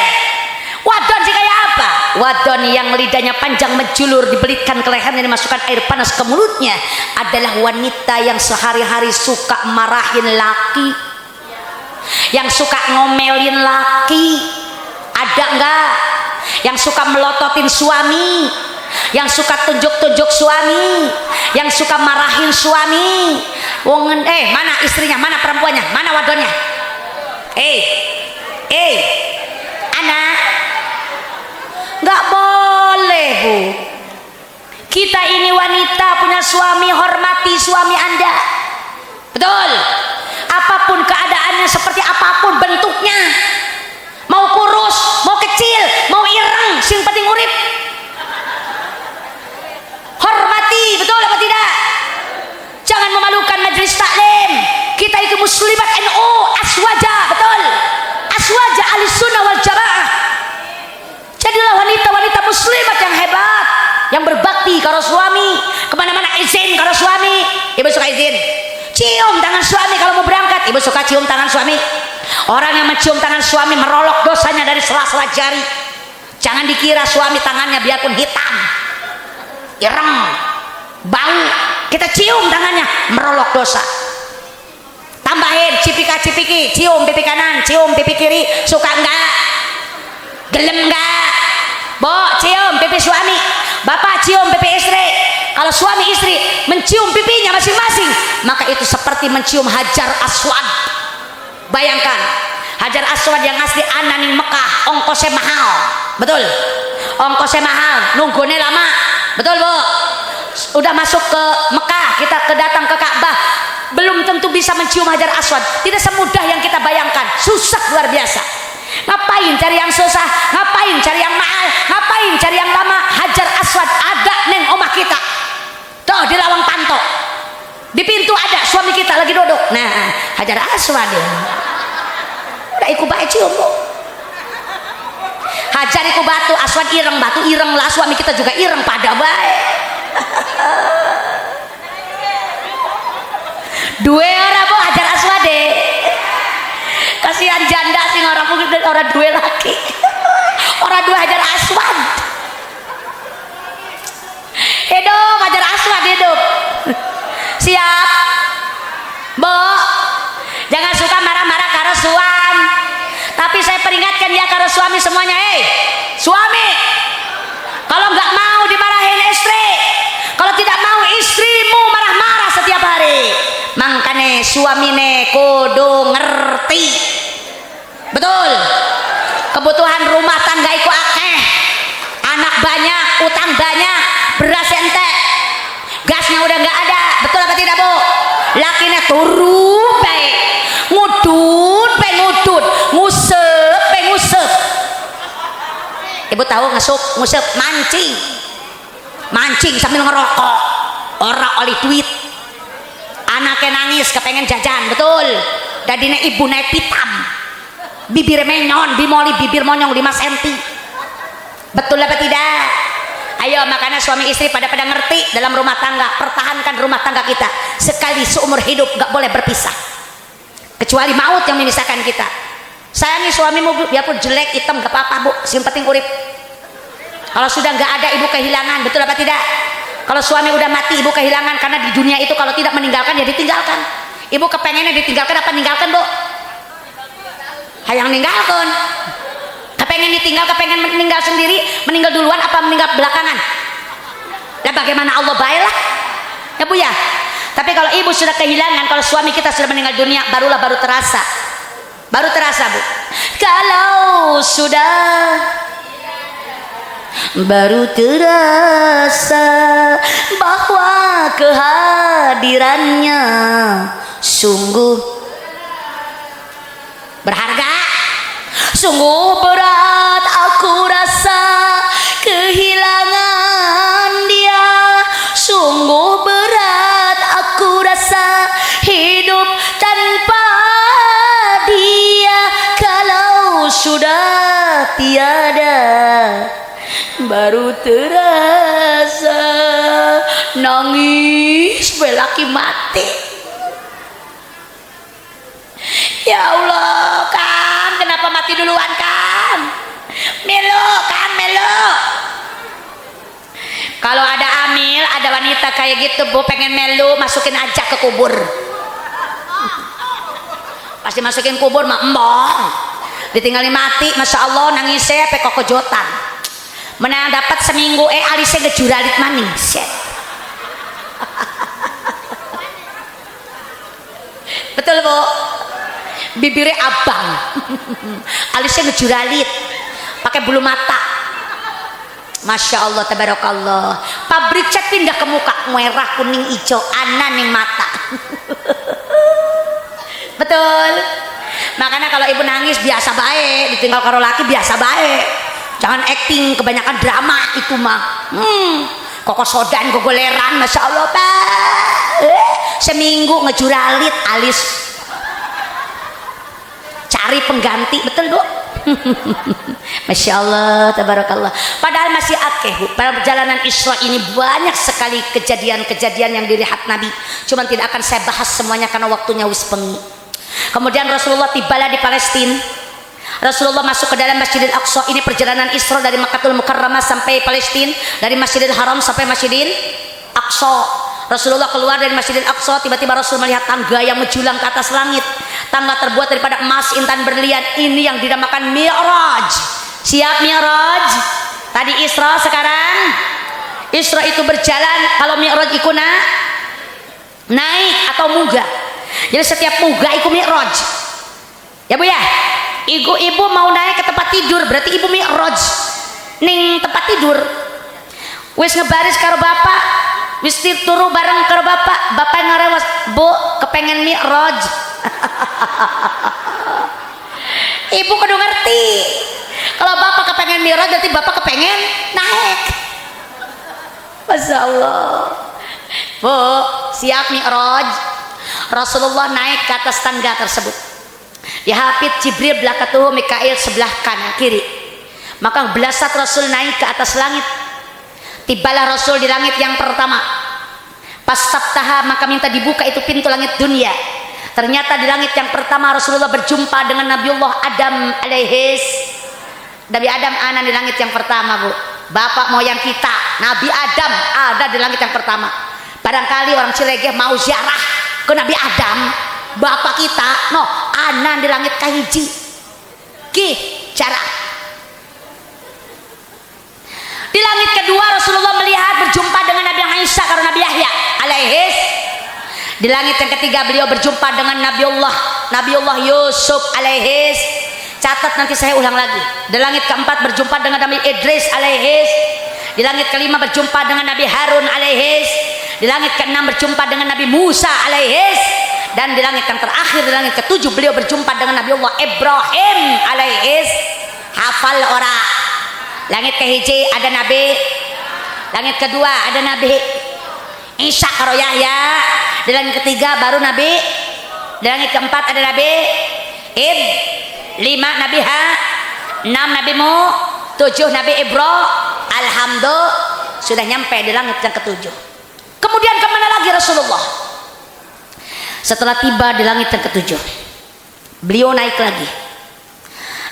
Wadon sih kayak apa? Wadon yang lidahnya panjang menjulur, dibelitkan ke lehernya, dimasukkan air panas ke mulutnya adalah wanita yang sehari-hari suka marahin laki, yang suka ngomelin laki. Ada enggak? Yang suka melototin suami, yang suka tunjuk-tunjuk suami, yang suka marahin suami. Wong mana istrinya, mana perempuannya, mana wadonnya? Anak, nggak boleh, Bu. Kita ini wanita punya suami, hormati suami Anda. Betul. Apapun keadaannya, seperti apapun bentuknya, mau kurus, mau kecil, mau ireng, sing penting urip. Hormati, betul apa tidak? Jangan memalukan majelis taklim. Kita itu muslimat NU, aswaja, betul. Aswaja ahlussunnah wal jamaah. Jadilah wanita-wanita muslimat yang hebat, yang berbakti kalau suami, kemana-mana izin kalau suami. Ibu suka izin, cium tangan suami kalau mau berangkat. Ibu suka cium tangan suami. Orang yang mencium tangan suami merolok dosanya dari sela-sela jari. Jangan dikira suami tangannya biarpun hitam, ireng, bau, kita cium tangannya merolok dosa. Tambahin cipika-cipiki, cium pipi kanan, cium pipi kiri. Suka enggak? Gelem enggak? Bo, cium pipi suami, bapak cium pipi istri. Kalau suami istri mencium pipinya masing-masing, maka itu seperti mencium Hajar Aswad. Bayangkan, Hajar Aswad yang asli ananing Mekah, ongkosnya mahal. Betul, ongkosnya mahal, nunggunya lama. Betul, Bu. Udah masuk ke Mekah, kita kedatang ke Ka'bah, belum tentu bisa mencium Hajar Aswad. Tidak semudah yang kita bayangkan, susah luar biasa. Ngapain cari yang susah, ngapain cari yang mahal, ngapain cari yang lama? Hajar Aswad ada neng omah kita tuh di Lawang Panto, di pintu ada suami kita lagi duduk. Nah, Hajar Aswad ya udah ikut baik cium, Bu. Hajar ikut batu, Aswad ireng, batu ireng lah, suami kita juga ireng pada baik. Dua orang, Bu, Hajar Aswad deh. Kasihan janda sih orang dua laki. Orang dua Hajar Aswad. dia karo suami semuanya. Suami, kalau nggak mau dimarahin istri, kalau tidak mau istrimu marah-marah setiap hari. Makanya suamine kudu ngerti betul kebutuhan rumah tangga iku akeh, anak banyak, utang banyak, beras entek, gasnya udah nggak ada, betul apa tidak Bu? Lakinya turu baik, ngudut baik ngudut, ngusep baik ngusep. Ibu tahu ngusep mancing sambil ngerokok, ora oleh duit. Anaknya nangis kepengen jajan, betul. Dadine ibu naik pitam, bibir menyon, bimoli bibir monyong 5 cm. Betul apa tidak? Ayo, makanya suami istri pada ngerti dalam rumah tangga, pertahankan rumah tangga kita. Sekali seumur hidup gak boleh berpisah, kecuali maut yang memisahkan kita. Sayangi suamimu biarpun jelek hitam gak apa-apa Bu, yang penting urip. Kalau sudah gak ada ibu kehilangan, betul apa tidak? Kalau suami udah mati ibu kehilangan, karena di dunia itu kalau tidak meninggalkan ya ditinggalkan. Ibu kepengennya ditinggalkan apa meninggalkan Bu? Hayang ninggalkan. Kepengen ditinggal, kepengen meninggal sendiri, meninggal duluan apa meninggal belakangan? Ya bagaimana Allah baiklah ya Bu ya. Tapi kalau ibu sudah kehilangan, kalau suami kita sudah meninggal dunia, baru terasa Bu. Kalau sudah baru terasa bahwa kehadirannya sungguh berharga, sungguh berat aku rasa kehilangan dia, sungguh berat aku rasa hidup tanpa dia. Kalau sudah tiada baru terasa nangis belaki mati. Ya Allah, Kang, kenapa mati duluan, Kang? Melo, Kang, melo. Kalau ada amil, ada wanita kayak gitu Bu, pengen melu, masukin aja ke kubur. Pasti masukin kubur mah embong, ditinggalin mati. Masya Allah, nangisnya pekok kejotan. Menang dapat seminggu alisnya ngejuralit maning. Betul Bu, bibirnya abang, alisnya ngejuralit, pakai bulu mata. Masya Allah, tabarakallah. Pabrik cat pindah ke muka, merah, kuning, hijau, anan yang mata. Betul. Makanya kalau ibu nangis biasa baik, ditinggal karo laki biasa baik. Jangan acting, kebanyakan drama itu mah. Koko sodan, gogoleran, Masya Allah Pak. Seminggu ngejuralit alis. Cari pengganti, betul Bu? Masya Allah, tabarakallah. Padahal masih akeh Bu. Pada perjalanan Isra ini banyak sekali kejadian-kejadian yang dilihat Nabi. Cuman tidak akan saya bahas semuanya karena waktunya wis pengi. Kemudian Rasulullah tibalah di Palestina. Rasulullah masuk ke dalam Masjidil Aqsa. Ini perjalanan Isra dari Makkatul Mukarramah sampai Palestina, dari Masjidil Haram sampai Masjidil Aqsa. Rasulullah keluar dari Masjidil Aqsa, tiba-tiba Rasul melihat tangga yang menjulang ke atas langit. Tangga terbuat daripada emas, intan, berlian. Ini yang dinamakan Mi'raj. Siap Mi'raj? Tadi Isra, sekarang Isra itu berjalan. Kalau Mi'raj itu naik atau munggah. Jadi setiap munggah itu Mi'raj. Ya Bu ya? Ibu mau naik ke tempat tidur, berarti ibu Mi'raj ning tempat tidur. Wis ngebaris karo bapak, wis turu bareng karo bapak. Bapak ngarewas, Bu, kepengen Mi'raj. Ibu kudu ngerti, kalau bapak kepengen Mi'raj berarti bapak kepengen naik. Masya Allah. Bu, siap Mi'raj. Rasulullah naik ke atas tangga tersebut. Dihapit Jibril belakatuhu, Mikail sebelah kanan kiri. Maka belasat Rasul naik ke atas langit. Tibalah Rasul di langit yang pertama. Pastaftaha, maka minta dibuka itu pintu langit dunia. Ternyata di langit yang pertama Rasulullah berjumpa dengan Nabiullah Adam alaihis. Nabi Adam ana di langit yang pertama Bu. Bapak moyang kita Nabi Adam ada di langit yang pertama. Barangkali orang Cilegeh mau ziarah ke Nabi Adam, bapak kita no ana di langit kahiji. Ki berbicara. Di langit kedua Rasulullah melihat berjumpa dengan Nabi Isa karena Nabi Yahya alaihis. Di langit yang ketiga beliau berjumpa dengan Nabiullah Yusuf alaihis. Catat nanti saya ulang lagi. Di langit keempat berjumpa dengan Nabi Idris alaihis. Di langit kelima berjumpa dengan Nabi Harun alaihis. Di langit keenam berjumpa dengan Nabi Musa alaihis. Dan di langit yang terakhir, di langit ketujuh beliau berjumpa dengan Nabiullah Ibrahim alaihis. Hafal orang. Langit kehiji ada Nabi, langit kedua ada Nabi Isa karo Yahya, di langit ketiga baru Nabi, di langit keempat ada Nabi lima Nabi enam Nabi tujuh Nabi Alhamdulillah sudah nyampe di langit yang ketujuh. Kemudian kemana lagi Rasulullah? Setelah tiba di langit yang ketujuh, beliau naik lagi.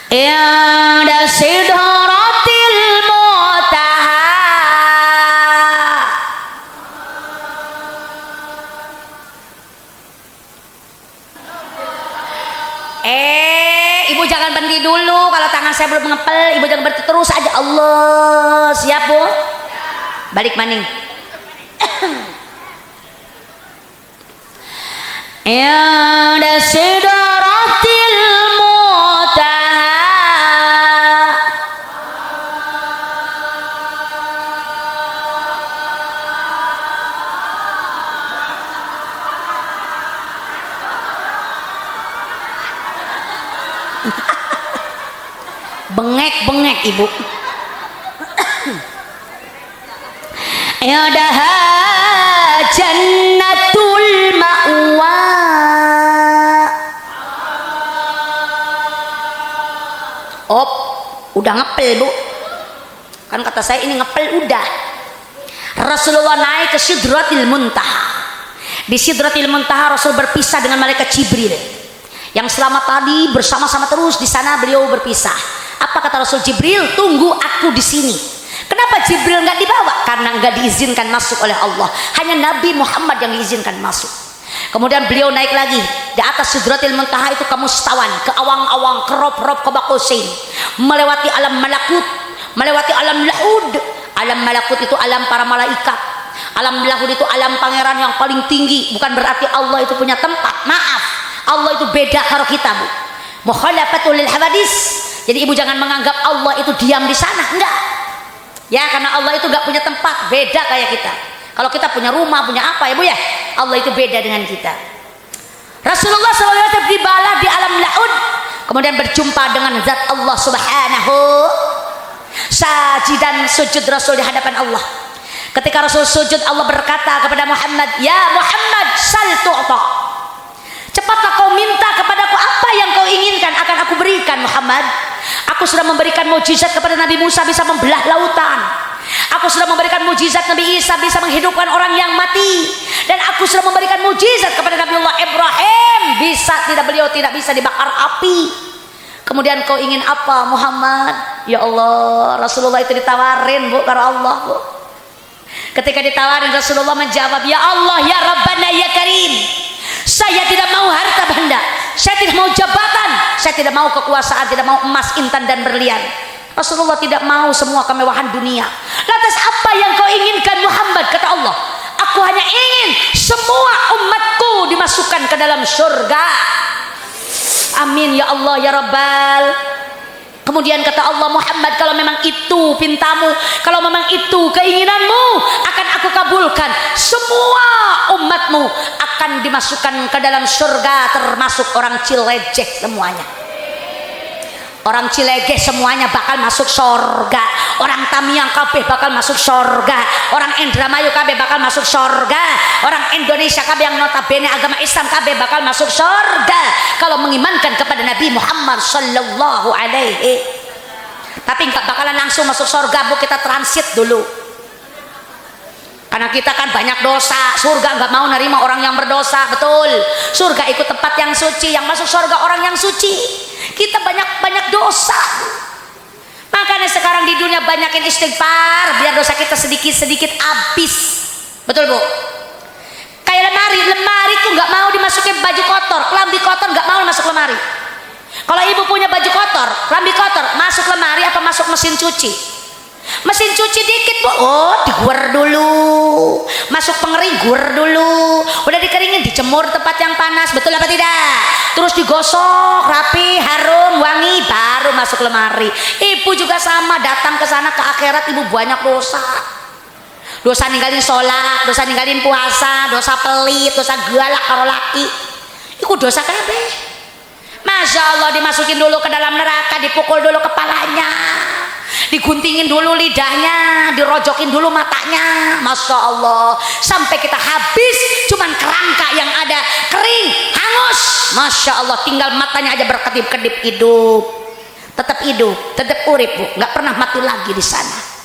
Inda sidratil muntaha. Ibu jangan berhenti dulu. Kalau tangan saya belum ngepel, ibu jangan berhenti, terus aja. Allah, siap bu? Balik maning. Inda sidratil bengek ibu. Yadaha jannatul ma'wa. Udah ngepel bu, kan kata saya ini ngepel udah. Rasulullah naik ke Sidratil Muntaha. Di Sidratil Muntaha Rasul berpisah dengan malaikat Jibril yang selama tadi bersama-sama terus di sana. Beliau berpisah. Apa kata Rasul Jibril? Tunggu aku di sini. Kenapa Jibril nggak dibawa? Karena nggak diizinkan masuk oleh Allah. Hanya Nabi Muhammad yang diizinkan masuk. Kemudian beliau naik lagi di atas Sidratil Muntaha itu ke mustawan, ke awang-awang, ke rob-rob, ke bakosin, melewati alam malakut, melewati alam lahud. Alam malakut itu alam para malaikat, alam lahud itu alam pangeran yang paling tinggi. Bukan berarti Allah itu punya tempat, maaf, Allah itu beda karo kita bu. Mukhalafatul lil hawadis. Jadi ibu jangan menganggap Allah itu diam di sana, enggak ya, karena Allah itu enggak punya tempat, beda kayak kita. Kalau kita punya rumah, punya apa ya bu ya, Allah itu beda dengan kita. Rasulullah SAW dibalah di alam laud, kemudian berjumpa dengan zat Allah subhanahu, sajidan sujud Rasul di hadapan Allah. Ketika Rasul sujud, Allah berkata kepada Muhammad, ya Muhammad sal tu'ta, cepatlah kau minta kepadaku apa yang kau inginkan akan aku berikan. Muhammad, aku sudah memberikan mukjizat kepada Nabi Musa bisa membelah lautan. Aku sudah memberikan mukjizat Nabi Isa bisa menghidupkan orang yang mati. Dan aku sudah memberikan mukjizat kepada Nabiullah Ibrahim beliau tidak bisa dibakar api. Kemudian kau ingin apa Muhammad? Ya Allah, Rasulullah itu ditawarin bu karena Allah bu. Ketika ditawarin Rasulullah menjawab, ya Allah ya Rabbana ya Karim, saya tidak mau harta benda, saya tidak mau jabatan, saya tidak mau kekuasaan, tidak mau emas, intan dan berlian. Rasulullah tidak mau semua kemewahan dunia. Lantas apa yang kau inginkan Muhammad? Kata Allah, aku hanya ingin semua umatku dimasukkan ke dalam surga. Amin ya Allah ya Rabbal. Kemudian kata Allah, Muhammad, kalau memang itu pintamu, kalau memang itu keinginanmu, akan aku kabulkan. Semua umatmu akan dimasukkan ke dalam surga, termasuk orang Cileceh semuanya. Orang Cilegeh semuanya bakal masuk surga. Orang Tamiang kabeh bakal masuk surga. Orang Indramayu kabeh bakal masuk surga. Orang Indonesia kabeh yang notabene agama Islam kabeh bakal masuk surga kalau mengimankan kepada Nabi Muhammad sallallahu alaihi. Tapi nggak bakalan langsung masuk surga bu, kita transit dulu. Karena kita kan banyak dosa, surga nggak mau nerima orang yang berdosa, betul. Surga ikut tempat yang suci, yang masuk surga orang yang suci. Kita banyak dosa. Makanya sekarang di dunia banyakin istighfar biar dosa kita sedikit habis. Betul bu? Kayak lemari tuh nggak mau dimasukin baju kotor, kelambi kotor nggak mau masuk lemari. Kalau ibu punya baju kotor, lambi kotor, masuk lemari apa masuk mesin cuci? Mesin cuci dikit bu, oh diguer dulu, masuk pengering guer dulu, udah dikeringin dijemur tempat yang panas, betul apa tidak? Terus digosok rapi, harum, wangi, baru masuk lemari. Ibu juga sama, datang ke sana ke akhirat ibu banyak dosa. Dosa ninggalin sholat, dosa ninggalin puasa, dosa pelit, dosa galak karo laki. Iku dosa kabeh. Masya Allah, dimasukin dulu ke dalam neraka, dipukul dulu kepalanya, diguntingin dulu lidahnya, dirojokin dulu matanya, Masya Allah, sampai kita habis, cuman kerangka yang ada kering, hangus, Masya Allah, tinggal matanya aja berkedip-kedip, hidup, tetap urip bu, nggak pernah mati lagi di sana.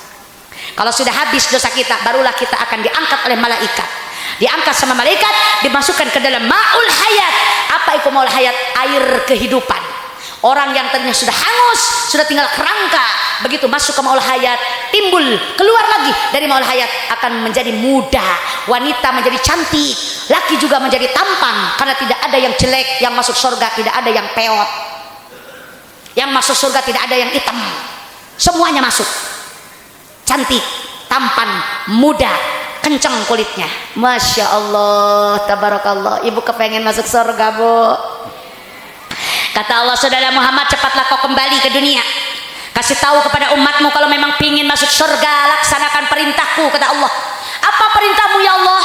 Kalau sudah habis dosa kita, barulah kita akan diangkat oleh malaikat, diangkat sama malaikat, dimasukkan ke dalam ma'ul hayat. Apa itu ma'ul hayat? Air kehidupan. Orang yang tadinya sudah hangus, sudah tinggal kerangka, begitu masuk ke ma'ul hayat, timbul, keluar lagi dari ma'ul hayat, akan menjadi muda, wanita menjadi cantik, laki juga menjadi tampan, karena tidak ada yang jelek yang masuk surga, tidak ada yang peot, yang masuk surga tidak ada yang hitam, semuanya masuk, cantik, tampan, muda, kencang kulitnya. Masya Allah, tabarakallah. Ibu kepengen masuk surga bu? Kata Allah, saudara Muhammad, cepatlah kau kembali ke dunia, kasih tahu kepada umatmu kalau memang pingin masuk surga, laksanakan perintahku. Kata Allah, apa perintahmu ya Allah?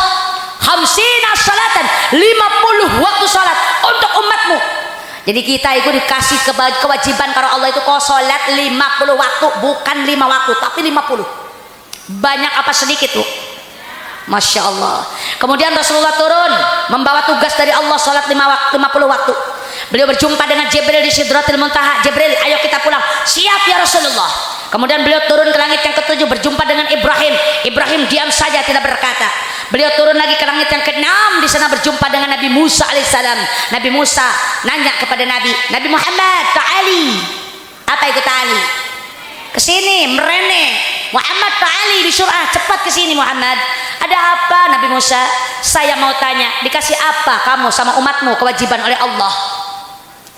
Khamsina salatan, 50 waktu salat untuk umatmu. Jadi kita itu dikasih kewajiban karena Allah itu kau salat 50 waktu, bukan 5 waktu tapi 50. Banyak apa sedikit bu? Masya Allah. Kemudian Rasulullah turun membawa tugas dari Allah, salat 50 waktu. Beliau berjumpa dengan Jibril di Sidratil Muntaha. Jibril, ayo kita pulang. Siap ya Rasulullah. Kemudian beliau turun ke langit yang ke-7 berjumpa dengan Ibrahim. Ibrahim diam saja tidak berkata. Beliau turun lagi ke langit yang ke-6, di sana berjumpa dengan Nabi Musa alaihissalam. Nabi Musa nanya kepada Nabi Muhammad, ta'ali. Apa itu ta'ali? Kesini, merene. Muhammad ta'ali, disuruh cepat kesini Muhammad. Ada apa Nabi Musa? Saya mau tanya, dikasih apa kamu sama umatmu kewajiban oleh Allah?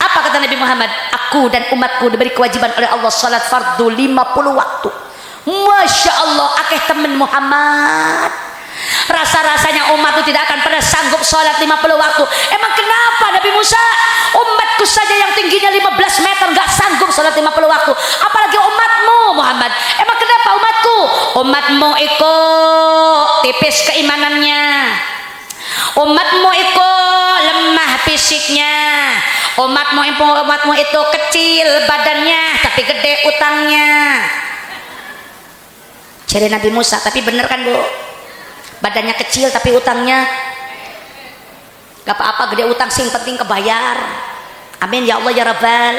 Apa kata Nabi Muhammad? Aku dan umatku diberi kewajiban oleh Allah salat fardu 50 waktu. Masya Allah, akeh temen Muhammad. Rasa-rasanya umat itu tidak akan pernah sanggup sholat 50 waktu. Emang kenapa Nabi Musa? Umatku saja yang tingginya 15 meter gak sanggup sholat 50 waktu, apalagi umatmu Muhammad. Emang kenapa umatku? Umatmu ikut tipis keimanannya, umatmu itu lemah fisiknya, umatmu itu kecil badannya tapi gede utangnya. Jadi Nabi Musa, tapi bener kan bu? Badannya kecil tapi utangnya gak apa-apa, gede utang sing penting kebayar. Amin ya Allah ya Rabbal.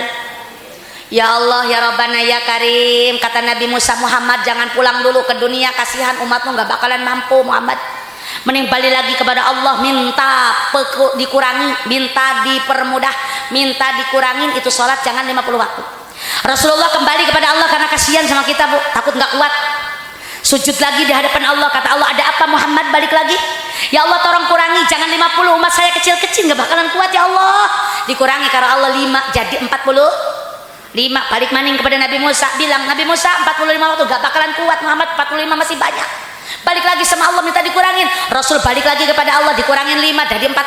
Ya Allah ya Rabbana ya Karim. Kata Nabi Musa, Muhammad jangan pulang dulu ke dunia, kasihan umatmu gak bakalan mampu Muhammad. Mending balik lagi kepada Allah, minta dikurangi, minta dipermudah, minta dikurangin itu sholat jangan 50 waktu. Rasulullah kembali kepada Allah karena kasihan sama kita bu, takut gak kuat. Sujud lagi di hadapan Allah, kata Allah, ada apa Muhammad balik lagi? Ya Allah tolong kurangi, jangan 50, umat saya kecil-kecil gak bakalan kuat ya Allah. Dikurangi karena Allah 5 jadi 45. Balik maning kepada Nabi Musa, bilang Nabi Musa 45 waktu gak bakalan kuat Muhammad, 45 masih banyak. Balik lagi sama Allah minta dikurangin. Rasul balik lagi kepada Allah, dikurangin 5 jadi 40.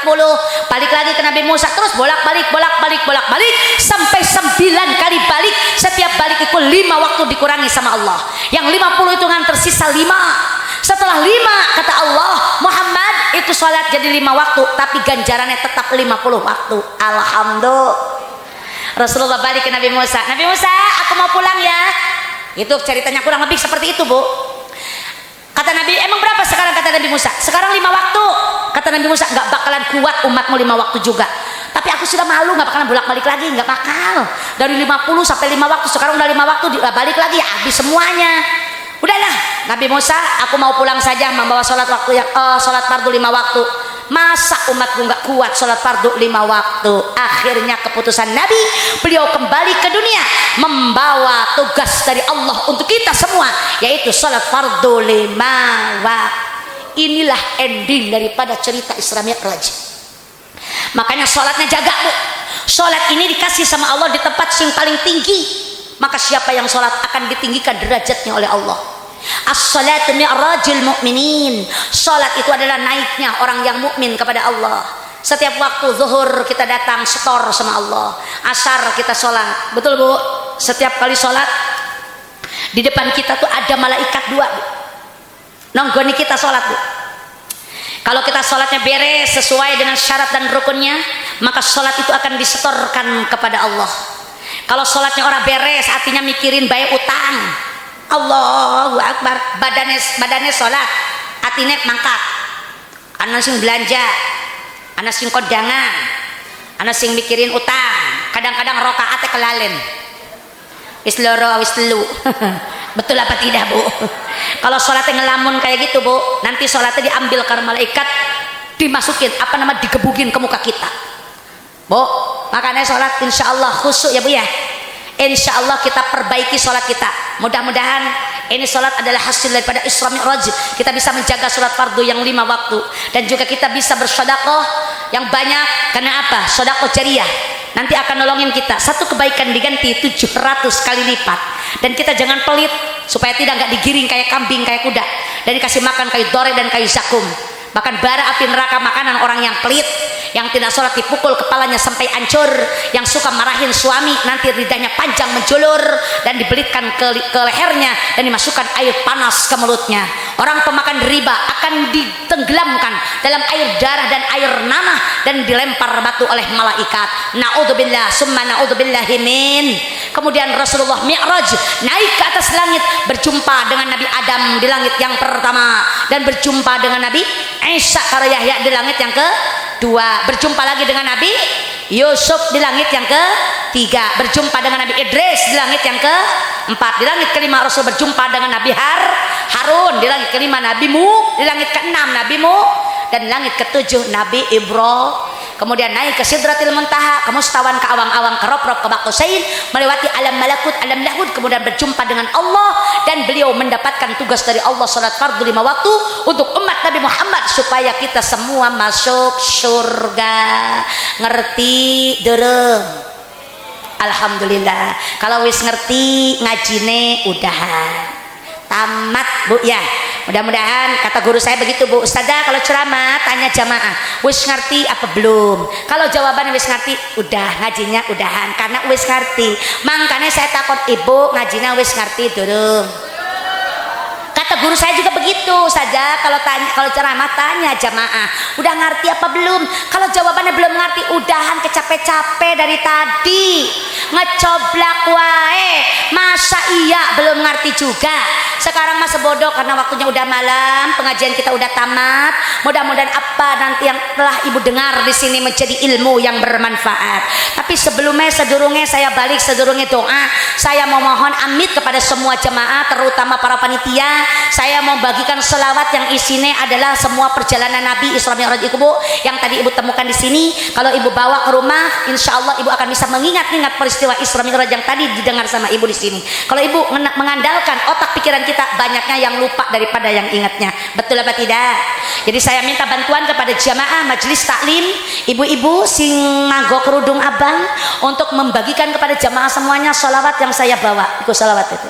Balik lagi ke Nabi Musa, terus bolak-balik sampai 9 kali balik. Setiap balik itu 5 waktu dikurangi sama Allah. Yang 50 itu kan tersisa 5. Setelah 5 kata Allah, Muhammad itu sholat jadi 5 waktu tapi ganjarannya tetap 50 waktu. Alhamdulillah. Rasulullah balik ke Nabi Musa, Nabi Musa aku mau pulang ya. Itu ceritanya kurang lebih seperti itu bu. Kata Nabi, emang berapa sekarang? Kata Nabi Musa, sekarang 5 waktu. Kata Nabi Musa, gak bakalan kuat umatmu 5 waktu juga. Tapi aku sudah malu, gak bakalan bolak-balik lagi, gak bakal. Dari 50 sampai 5 waktu, sekarang udah 5 waktu, balik lagi ya habis semuanya. Udahlah, Nabi Musa, aku mau pulang saja membawa sholat waktu yang sholat fardu 5 waktu. Masa umatku gak kuat sholat fardu 5 waktu? Akhirnya keputusan Nabi, beliau kembali ke dunia membawa tugas dari Allah untuk kita semua, yaitu sholat fardu 5 waktu. Inilah ending daripada cerita Isra Mi'raj. Makanya sholatnya jaga bu. Sholat ini dikasih sama Allah di tempat yang paling tinggi, maka siapa yang sholat akan ditinggikan derajatnya oleh Allah. As-salatu mi'rajul mu'minin. Sholat itu adalah naiknya orang yang mukmin kepada Allah. Setiap waktu zuhur kita datang setor sama Allah, asar kita sholat, betul Bu? Setiap kali sholat di depan kita tuh ada malaikat dua, Bu, nonggoni kita sholat, Bu. Kalau kita sholatnya beres sesuai dengan syarat dan rukunnya, maka sholat itu akan disetorkan kepada Allah. Kalau sholatnya orang beres, artinya mikirin bayar utang, Allahu Akbar, badannya sholat, artinya mangkat, anak sing belanja, anak sing kondangan, anak sing mikirin utang, kadang-kadang rokaatnya kelalen, wis loro wis telu. Betul apa tidak, Bu? Kalau sholatnya ngelamun kayak gitu, Bu, nanti sholatnya diambil karena malaikat, dimasukin digebukin ke muka kita, Bu. Makanya sholat insya Allah khusyuk ya, Bu ya. Insya Allah kita perbaiki sholat kita. Mudah-mudahan ini sholat adalah hasil daripada Isra Mi'raj. Kita bisa menjaga sholat fardu yang 5 waktu, dan juga kita bisa bersedekah yang banyak. Karena apa? Sedekah jariyah nanti akan nolongin kita. Satu kebaikan diganti 700 kali lipat. Dan kita jangan pelit supaya nggak digiring kayak kambing, kayak kuda, dan dikasih makan kayu dore dan kayu zakum. Bahkan bara api neraka makanan orang yang pelit, yang tidak sholat dipukul kepalanya sampai hancur, yang suka marahin suami nanti lidahnya panjang menjulur dan dibelitkan ke lehernya dan dimasukkan air panas ke mulutnya. Orang pemakan riba akan ditenggelamkan dalam air darah dan air nanah dan dilempar batu oleh malaikat. Naudzubillah summa naudzubillahi min. Kemudian Rasulullah Mi'raj naik ke atas langit, berjumpa dengan Nabi Adam di langit yang pertama, dan berjumpa dengan Nabi Isa karo Yahya di langit yang kedua, berjumpa lagi dengan Nabi Yusuf di langit yang ketiga, berjumpa dengan Nabi Idris di langit yang keempat, di langit kelima Rasul berjumpa dengan Nabi Harun, di langit kelima Nabi Mu, di langit keenam Nabi Mu, dan langit ketujuh Nabi Ibrahim. Kemudian naik ke Sidratil Muntaha, ke mustawan, ke awang-awang, ke rob-rob, ke Baqausain, melewati alam malakut, alam lahud, kemudian berjumpa dengan Allah, dan beliau mendapatkan tugas dari Allah salat fardu 5 waktu untuk umat Nabi Muhammad supaya kita semua masuk surga. Ngerti dereng? Alhamdulillah. Kalau wis ngerti ngajine udahan tamat, Bu ya. Mudah-mudahan, kata guru saya begitu, Bu. Ustazah kalau ceramah tanya jamaah, wis ngerti apa belum? Kalau jawabannya wis ngerti, udah ngajinya udahan karena wis ngerti. Makanya saya takut ibu ngajinya wis ngerti durung. Kata guru saya juga begitu saja. Kalau ceramah tanya jamaah, udah ngerti apa belum? Kalau jawabannya belum ngerti, udahan, kecapek-capek dari tadi ngecoblak wae. Masa iya belum ngerti juga? Sekarang masa bodoh karena waktunya udah malam, pengajian kita udah tamat. Mudah-mudahan apa nanti yang telah ibu dengar di sini menjadi ilmu yang bermanfaat. Tapi sedurunge saya balik, sedurunge doa, saya mau mohon amit kepada semua jemaah, terutama para panitia. Saya mau bagikan selawat yang isinya adalah semua perjalanan Nabi Isra Mi'raj itu, Bu, yang tadi ibu temukan di sini. Kalau ibu bawa ke rumah, insya Allah ibu akan bisa mengingat-ingat peristiwa Isra Mi'raj yang tadi didengar sama ibu di sini. Kalau ibu mengandalkan otak pikiran kita, banyaknya yang lupa daripada yang ingatnya. Betul apa tidak? Jadi saya minta bantuan kepada jamaah majelis taklim, ibu-ibu sing nganggo kerudung abang, untuk membagikan kepada jamaah semuanya sholawat yang saya bawa. Ikut sholawat itu.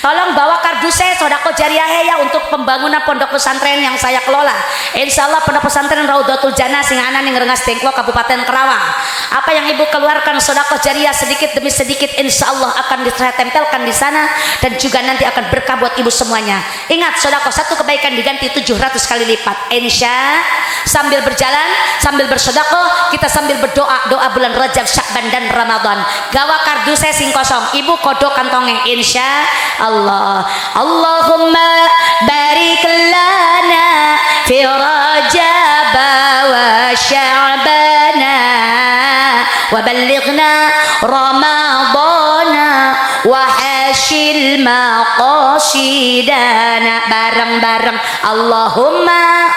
Tolong bawa kardusnya sedekah jariyah ya untuk pembangunan pondok pesantren yang saya kelola. Insyaallah pondok pesantren Raudhatul Jannah sing ana ning Rengas Dengklok Kabupaten Kerawang. Apa yang ibu keluarkan sedekah jariyah sedikit demi sedikit insyaallah akan saya tempelkan di sana, dan juga nanti akan berkah buat ibu semuanya. Ingat, sedekah satu kebaikan diganti 700 kali lipat. Sambil berjalan, sambil bersedekah, kita sambil berdoa, doa bulan Rajab, Sya'ban dan Ramadan. Gawa kardusnya sing kosong, ibu kodok kantongnya insya Allah. Allahumma barik lana fi Rajab wa Sya'bana wa ballighna Ramadana wa hasyil maqasidana. Bareng-bareng Allahumma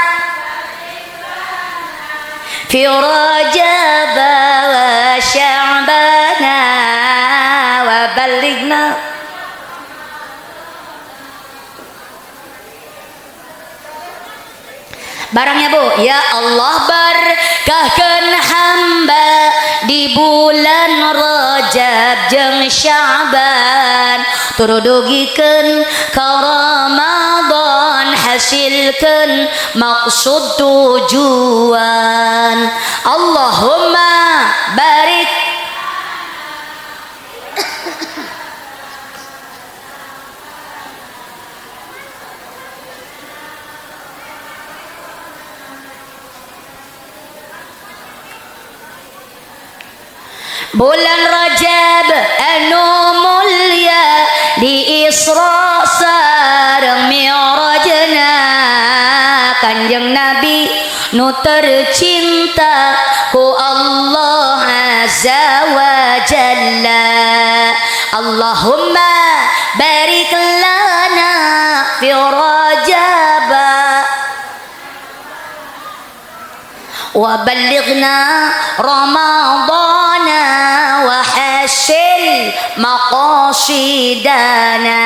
fi Rajab wa Sya'bana wa ballighna. Barangnya, Bu. Ya Allah, berkahkan hamba di bulan Rajab jeung Sya'ban turudugikeun ka Ramadan hasilkeun maksud tujuan. Allahumma barik bulan Rajab anu mulya di Isra sareng Mi'rajna Kanjeng Nabi nu tercinta ku Allah Azza wa Jalla. Allahumma barik lana fi Rajab wa ballighna Ramadana wa hasil maqasidana.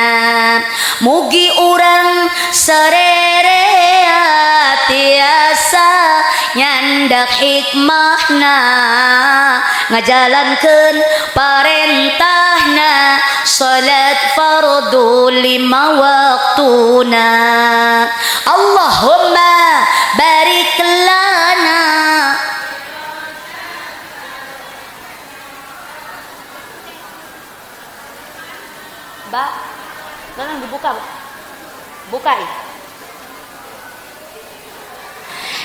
Mugi urang sarerea tiasa nyandak hikmahna ngajalankeun parentahna salat fardu 5 waktuna. Allahumma barik lana Mbak, tolong dibuka, buka ini.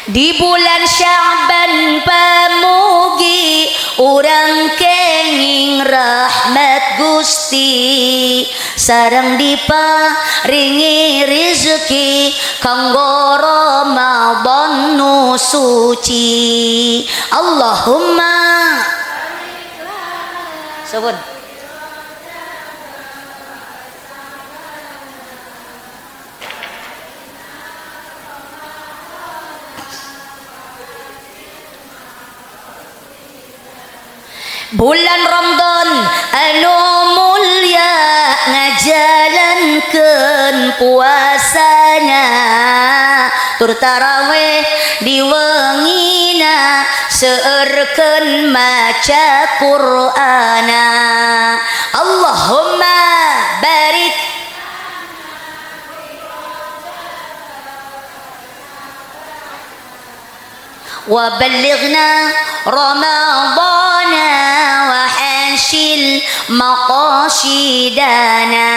Di bulan Sya'ban pamugi urang kenging rahmat Gusti sareng diparingi rezeki kanggo Ramadan nu suci. Allahumma sebut bulan Ramadan anu mulya ngajalankeun puasana tur tarawih di wengina seueurkeun maca Qur'ana. Allahumma barik wa ballighna Ramadana wa hasil maqasidana.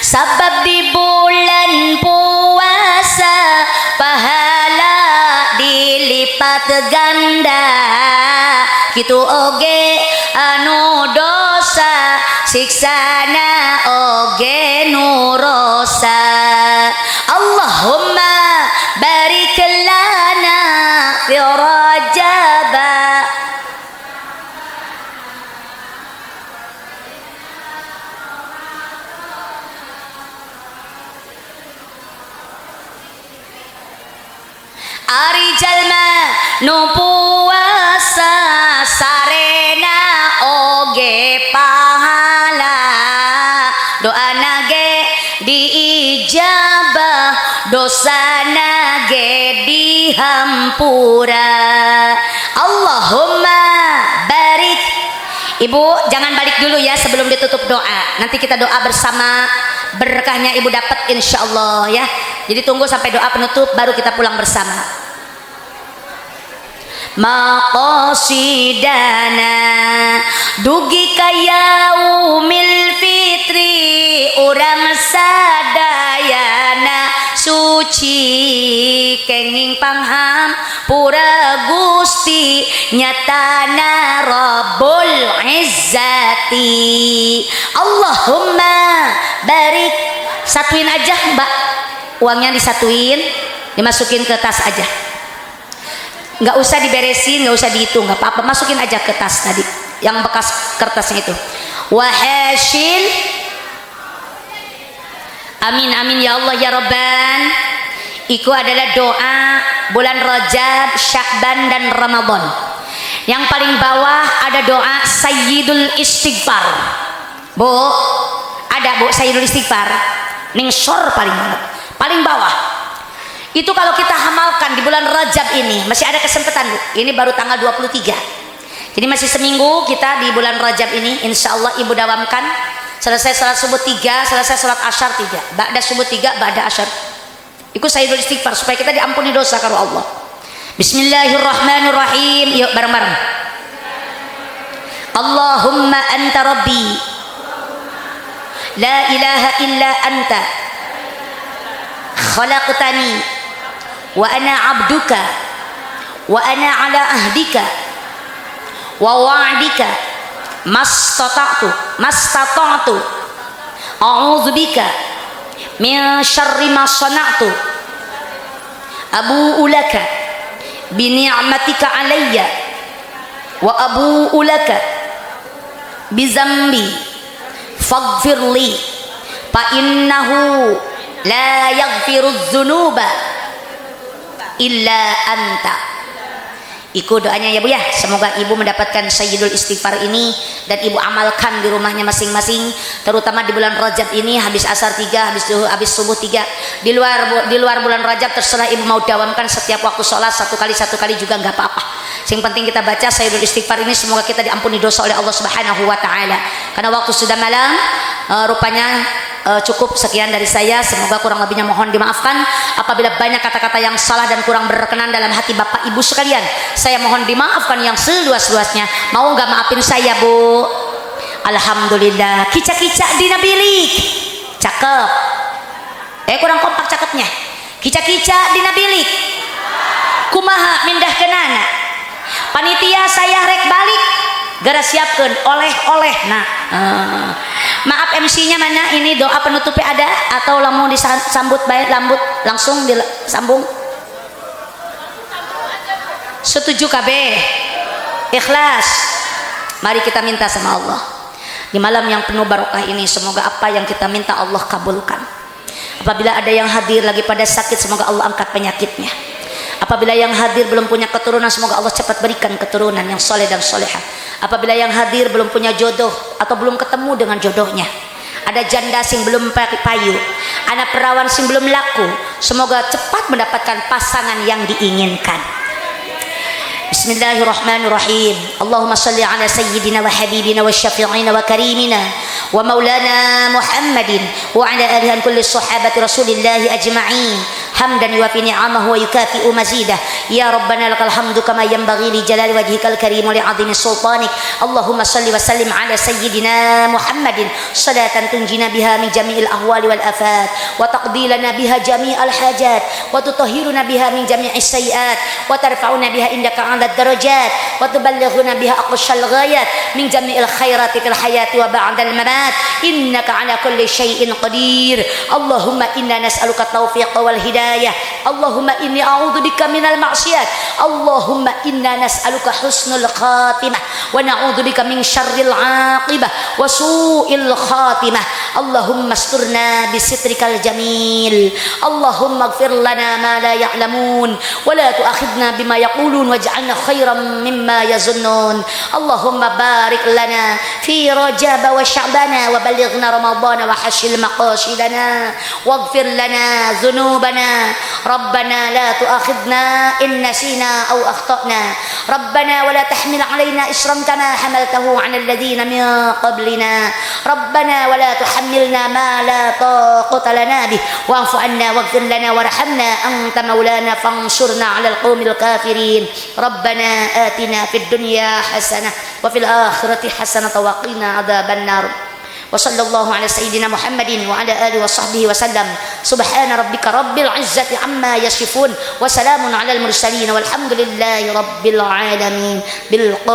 Sabab di bulan puasa pahala dilipat ganda kitu oge anu dosa siksana oge nu rosa. Allahumma barik lana fi Rajab ari jalma nu puasa sarena oge pahala doana ge diijabah dosana ge dihampura. Allahumma barik. Ibu jangan balik dulu ya sebelum ditutup doa. Nanti kita doa bersama, berkahnya ibu dapat insyaallah ya. Jadi tunggu sampai doa penutup baru kita pulang bersama. Maqasidana dugi kayaumil fitri urang sadayana suci kenging pangham pura Gusti nyatana Rabbul Izzati. Allahumma barik. Satuin aja Mbak, uangnya disatuin dimasukin ke tas aja, nggak usah diberesin, nggak usah dihitung, nggak apa-apa, masukin aja ke tas tadi yang bekas kertasnya itu. Wahasil amin amin ya Allah ya Rabban. Iku adalah doa bulan Rajab, Sya'ban dan Ramadan. Yang paling bawah ada doa Sayyidul Istighfar. Bu, ada Bu Sayyidul Istighfar. Ningsor paling bawah. Itu kalau kita hamalkan di bulan Rajab ini masih ada kesempatan Bu. Ini baru tanggal 23. Ini masih seminggu kita di bulan Rajab ini, insya Allah ibu dawamkan. Selesai salat subuh 3, selesai salat asyar 3, ba'da subuh 3, ba'da asyar. Ikut sayyidul istighfar supaya kita diampuni dosa karo Allah. Bismillahirrahmanirrahim. Yuk bareng-bareng. Allahumma anta rabbi la ilaha illa anta khalaqtani wa ana abduka wa ana ala ahdika wa wa'dika mastata'tu a'udzu bika min syarri ma sana'tu abu'u laka bi ni'matika alayya wa abu'u laka bi zambi faghfirli fa innahu la yaghfirudz dzunuba illa anta. Ikut doanya ya Bu ya, semoga ibu mendapatkan sayyidul istighfar ini dan ibu amalkan di rumahnya masing-masing, terutama di bulan Rajab ini. Habis asar 3, habis subuh 3. Di luar bulan Rajab terserah ibu mau dawamkan setiap waktu sholat satu kali juga nggak apa-apa. Yang penting kita baca sayyidul istighfar ini, semoga kita diampuni dosa oleh Allah Subhanahu wa taala. Karena waktu sudah malam, rupanya cukup sekian dari saya. Semoga kurang lebihnya mohon dimaafkan. Apabila banyak kata-kata yang salah dan kurang berkenan dalam hati Bapak Ibu sekalian, saya mohon dimaafkan yang seluas-luasnya. Mau nggak maafin saya Bu? Alhamdulillah. Kica-kica dina bilik cakep. Kurang kompak cakepnya. Kica-kica dina bilik kumaha mindah kenana. Panitia saya rek balik gara siapkan oleh-oleh. Nah maaf MC-nya mana? Ini doa penutupnya ada atau lamun disambut baik lambut langsung disambung? Setuju KB? Ikhlas. Mari kita minta sama Allah di malam yang penuh barokah ini, semoga apa yang kita minta Allah kabulkan. Apabila ada yang hadir lagi pada sakit, semoga Allah angkat penyakitnya. Apabila yang hadir belum punya keturunan, semoga Allah cepat berikan keturunan yang soleh dan solehah. Apabila yang hadir belum punya jodoh atau belum ketemu dengan jodohnya, ada janda sing belum payu, anak perawan sing belum laku, semoga cepat mendapatkan pasangan yang diinginkan. Bismillahirrahmanirrahim. Allahumma salli ala sayyidina wa habibina wa syafi'ina wa karimina wa maulana Muhammadin wa ala alihi kulli sahabati rasulillahi ajma'in hamdan yuwafi ni'amahu wa yukafi'u mazidah. Ya Rabbana lakal hamdu kama yanbaghi li jalali wajhikal karim wa li 'azimi sultanik. Allahumma salli wa sallim ala sayyidina Muhammadin salatan tunjina biha min jami'il ahwali wal afat wa taqdi lana biha jami'al hajat wa tutahhiruna biha min jami'is sayyi'at wa tarfa'una biha indaka الدرجات وتبلغنا بها أقصى الغايات من جميع الخيرات في الحياة وبعد الممات إنك على كل شيء قدير. اللهم إنا نسألك التوفيق والهداية. اللهم إني أعوذ بك من المعصيات. اللهم إنا نسألك حسن الخاتمة ونعوذ بك من شر العاقبة وسوء الخاتمة. اللهم استرنا بسترك الجميل. اللهم اغفر لنا ما لا يعلمون ولا تؤاخذنا بما يقولون واجعلنا خيرا مما يظنون. اللهم بارك لنا في رجب وشعبان وبلغنا رمضان وحشر مقاصدنا واغفر لنا ذنوبنا. ربنا لا تؤاخذنا إن نسينا أو أخطأنا. ربنا ولا تحمل علينا إصرا كما حملته على الذين من قبلنا. ربنا ولا تحملنا ما لا طاقة لنا به واعف عنا واغفر لنا وارحمنا أنت مولانا فانصرنا على القوم الكافرين. ربنا آتنا في الدنيا حسنة وفي الآخرة حسنة وقنا عذاب النار. وصلى الله على سيدنا محمد وعلى آله وصحبه وسلم. سبحان ربك رب العزة عما يصفون وسلام على المرسلين والحمد لله رب العالمين بالقبول.